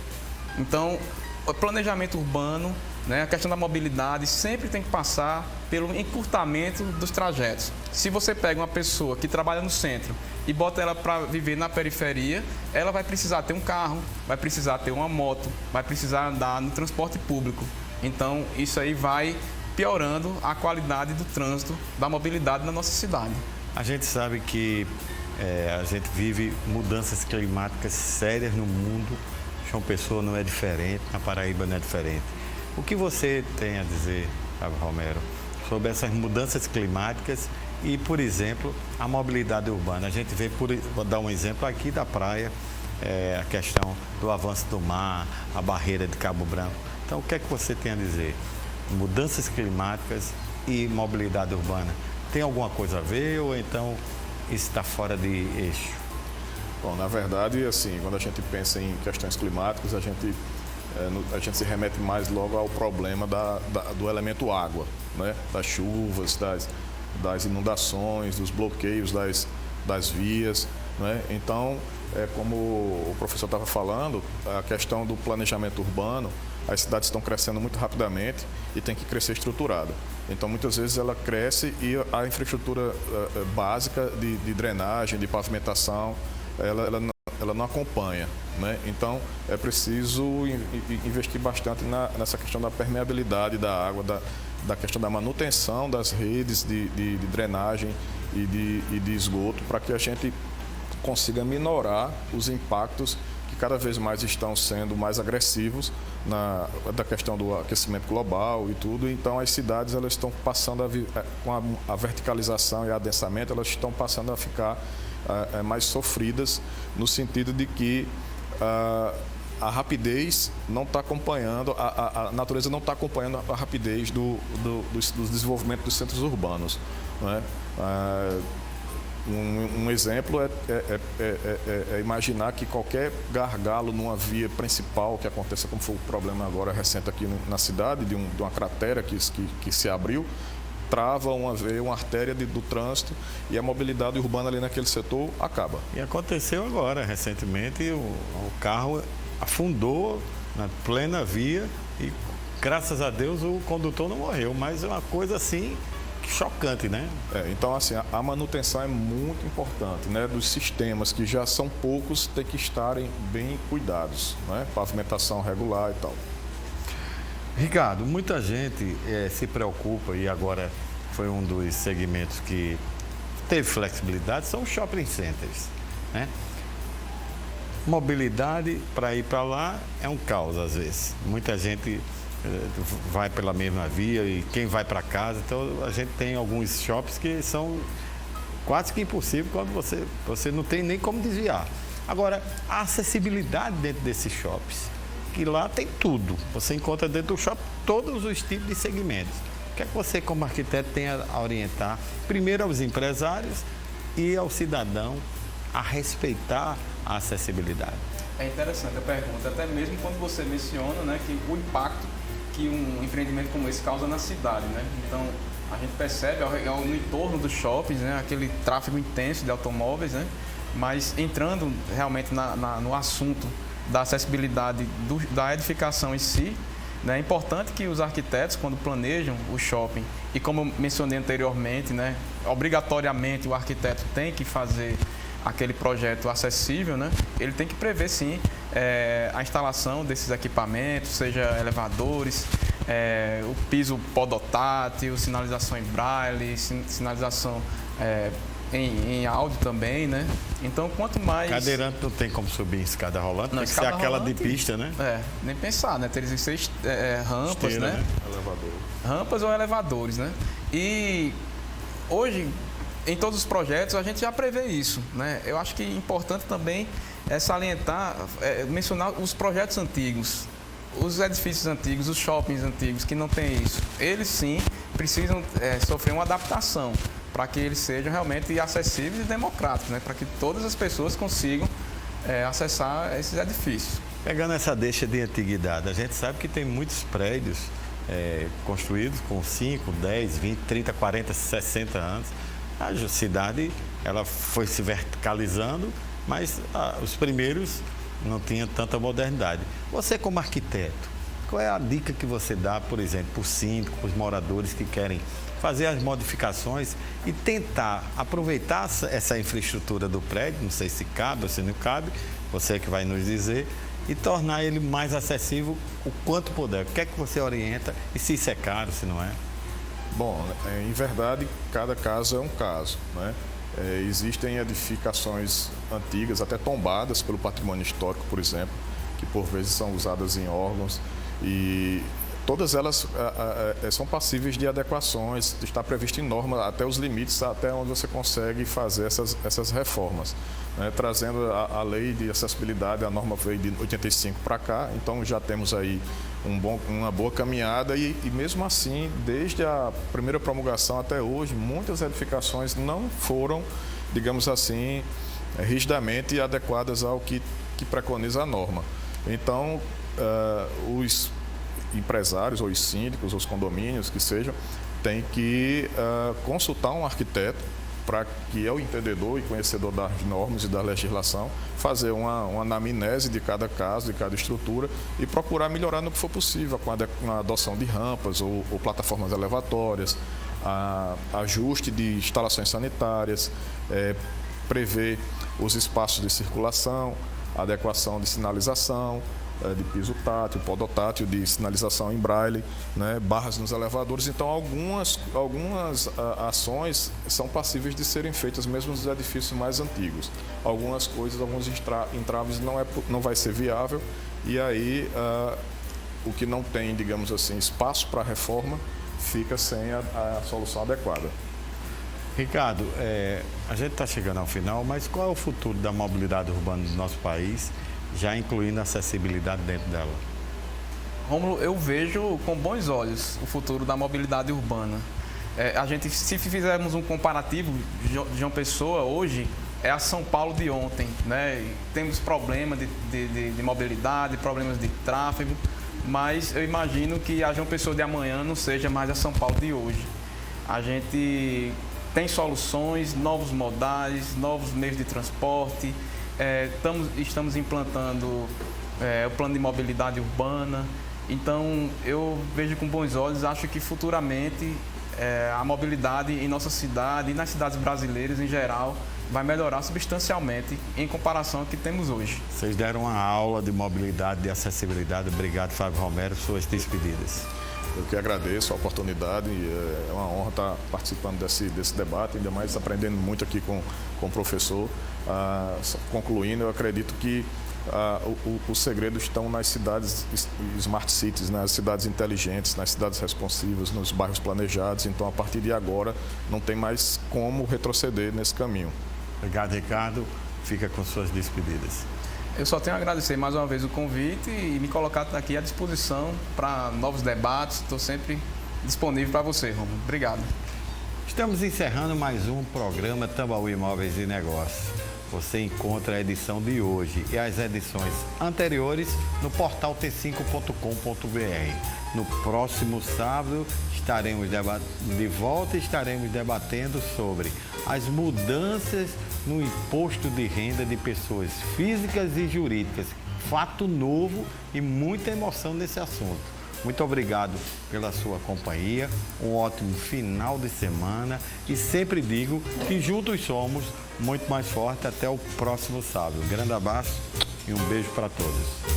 Então, o planejamento urbano, né, a questão da mobilidade sempre tem que passar pelo encurtamento dos trajetos. Se você pega uma pessoa que trabalha no centro e bota ela para viver na periferia, ela vai precisar ter um carro, vai precisar ter uma moto, vai precisar andar no transporte público. Então, isso aí vai piorando a qualidade do trânsito, da mobilidade na nossa cidade. A gente sabe que a gente vive mudanças climáticas sérias no mundo. João Pessoa não é diferente, na Paraíba não é diferente. O que você tem a dizer, Fábio Romero, sobre essas mudanças climáticas e, por exemplo, a mobilidade urbana? A gente vê, vou dar um exemplo aqui da praia, a questão do avanço do mar, a barreira de Cabo Branco. Então, o que é que você tem a dizer? Mudanças climáticas e mobilidade urbana. Tem alguma coisa a ver ou então isso está fora de eixo? Bom, na verdade, assim, quando a gente pensa em questões climáticas, a gente se remete mais logo ao problema do elemento água, né? Das chuvas, das inundações, dos bloqueios das vias, né? Então, como o professor estava falando, a questão do planejamento urbano, as cidades estão crescendo muito rapidamente e tem que crescer estruturada. Então, muitas vezes ela cresce e a infraestrutura básica de drenagem, de pavimentação, ela não acompanha, né? Então, é preciso investir bastante nessa questão da permeabilidade da água, da questão da manutenção das redes de drenagem e de esgoto, para que a gente consiga minorar os impactos que cada vez mais estão sendo mais agressivos da questão do aquecimento global e tudo. Então, as cidades elas estão passando com a verticalização e o adensamento, elas estão passando a ficar mais sofridas, no sentido de que a rapidez não está acompanhando, a natureza não está acompanhando a rapidez do desenvolvimento dos centros urbanos, né? Um exemplo é imaginar que qualquer gargalo numa via principal que aconteça, como foi o problema agora recente aqui na cidade, de uma cratera que se abriu, trava uma artéria do trânsito e a mobilidade urbana ali naquele setor acaba. E aconteceu agora, recentemente, o carro afundou na plena via e, graças a Deus, o condutor não morreu, mas é uma coisa assim chocante, né? Então, assim, a manutenção é muito importante, né? Dos sistemas que já são poucos, tem que estarem bem cuidados, né? Pavimentação regular e tal. Ricardo, muita gente se preocupa, e agora foi um dos segmentos que teve flexibilidade, são os shopping centers, né? Mobilidade para ir para lá é um caos às vezes. Muita gente vai pela mesma via e quem vai para casa. Então, a gente tem alguns shoppings que são quase que impossível quando você não tem nem como desviar. Agora, a acessibilidade dentro desses shoppings, que lá tem tudo. Você encontra dentro do shopping todos os tipos de segmentos. O que é que você, como arquiteto, tem a orientar, primeiro aos empresários e ao cidadão, a respeitar a acessibilidade? É interessante a pergunta, até mesmo quando você menciona, né, que o impacto que um empreendimento como esse causa na cidade, né? Então, a gente percebe no entorno dos shoppings, né, aquele tráfego intenso de automóveis, né? Mas entrando realmente no assunto da acessibilidade da edificação em si, né, é importante que os arquitetos, quando planejam o shopping, e como eu mencionei anteriormente, né, obrigatoriamente o arquiteto tem que fazer aquele projeto acessível, né, ele tem que prever, sim, a instalação desses equipamentos, seja elevadores, o piso podotátil, sinalização em braille, sinalização em áudio também, né? Então, quanto mais... Cadeirante não tem como subir em escada rolante, tem que ser aquela de pista, né? Nem pensar, né? Teria que ser rampas, Esteira, né? Elevador. Rampas ou elevadores, né? E hoje, em todos os projetos, a gente já prevê isso, né? Eu acho que é importante também salientar, mencionar os projetos antigos, os edifícios antigos, os shoppings antigos que não tem isso. Eles, sim, precisam sofrer uma adaptação para que eles sejam realmente acessíveis e democráticos, né? Para que todas as pessoas consigam acessar esses edifícios. Pegando essa deixa de antiguidade, a gente sabe que tem muitos prédios construídos com 5, 10, 20, 30, 40, 60 anos. A cidade ela foi se verticalizando, mas os primeiros não tinham tanta modernidade. Você, como arquiteto, qual é a dica que você dá, por exemplo, para o síndico, para os moradores que querem fazer as modificações e tentar aproveitar essa infraestrutura do prédio, não sei se cabe ou se não cabe, você é que vai nos dizer, e tornar ele mais acessível o quanto puder? O que é que você orienta e se isso é caro, se não é? Bom, em verdade, cada caso é um caso, né? Existem edificações antigas, até tombadas pelo patrimônio histórico, por exemplo, que por vezes são usadas em órgãos e todas elas são passíveis de adequações, está previsto em norma até os limites, até onde você consegue fazer essas reformas. Né? Trazendo a lei de acessibilidade, a norma veio de 85 para cá, então já temos aí uma boa caminhada e mesmo assim, desde a primeira promulgação até hoje, muitas edificações não foram, digamos assim, rigidamente adequadas ao que preconiza a norma. Então, os empresários ou os síndicos, os condomínios que sejam, têm que consultar um arquiteto para que é o entendedor e conhecedor das normas e da legislação, fazer uma anamnese de cada caso, de cada estrutura e procurar melhorar no que for possível, com a adoção de rampas ou plataformas elevatórias, ajuste de instalações sanitárias, prever os espaços de circulação, adequação de sinalização, de piso tátil, podotátil, de sinalização em braille, né, barras nos elevadores. Então, algumas ações são passíveis de serem feitas mesmo nos edifícios mais antigos. Algumas coisas, alguns entraves não vai ser viável e aí o que não tem, digamos assim, espaço para reforma fica sem a solução adequada. Ricardo, a gente está chegando ao final, mas qual é o futuro da mobilidade urbana do nosso país, já incluindo a acessibilidade dentro dela? Rômulo, eu vejo com bons olhos o futuro da mobilidade urbana. Se fizermos um comparativo, João Pessoa hoje é a São Paulo de ontem, né? Temos problemas de mobilidade, problemas de tráfego, mas eu imagino que a João Pessoa de amanhã não seja mais a São Paulo de hoje. A gente tem soluções, novos modais, novos meios de transporte. Estamos implantando o plano de mobilidade urbana. Então, eu vejo com bons olhos, acho que futuramente a mobilidade em nossa cidade e nas cidades brasileiras em geral vai melhorar substancialmente em comparação ao que temos hoje. Vocês deram uma aula de mobilidade, de acessibilidade. Obrigado, Fábio Romero. Suas despedidas. Eu que agradeço a oportunidade, é uma honra estar participando desse debate, ainda mais aprendendo muito aqui com o professor. Concluindo, eu acredito que os segredos estão nas cidades smart cities, nas cidades inteligentes, nas cidades responsivas, nos bairros planejados. Então, a partir de agora, não tem mais como retroceder nesse caminho. Obrigado, Ricardo. Fica com suas despedidas. Eu só tenho a agradecer mais uma vez o convite e me colocar aqui à disposição para novos debates. Estou sempre disponível para você, Romulo. Obrigado. Estamos encerrando mais um programa Tambaú Imóveis e Negócios. Você encontra a edição de hoje e as edições anteriores no portal t5.com.br. No próximo sábado estaremos de volta e estaremos debatendo sobre as mudanças no imposto de renda de pessoas físicas e jurídicas. Fato novo e muita emoção nesse assunto. Muito obrigado pela sua companhia, um ótimo final de semana e sempre digo que juntos somos muito mais fortes. Até o próximo sábado. Um grande abraço e um beijo para todos.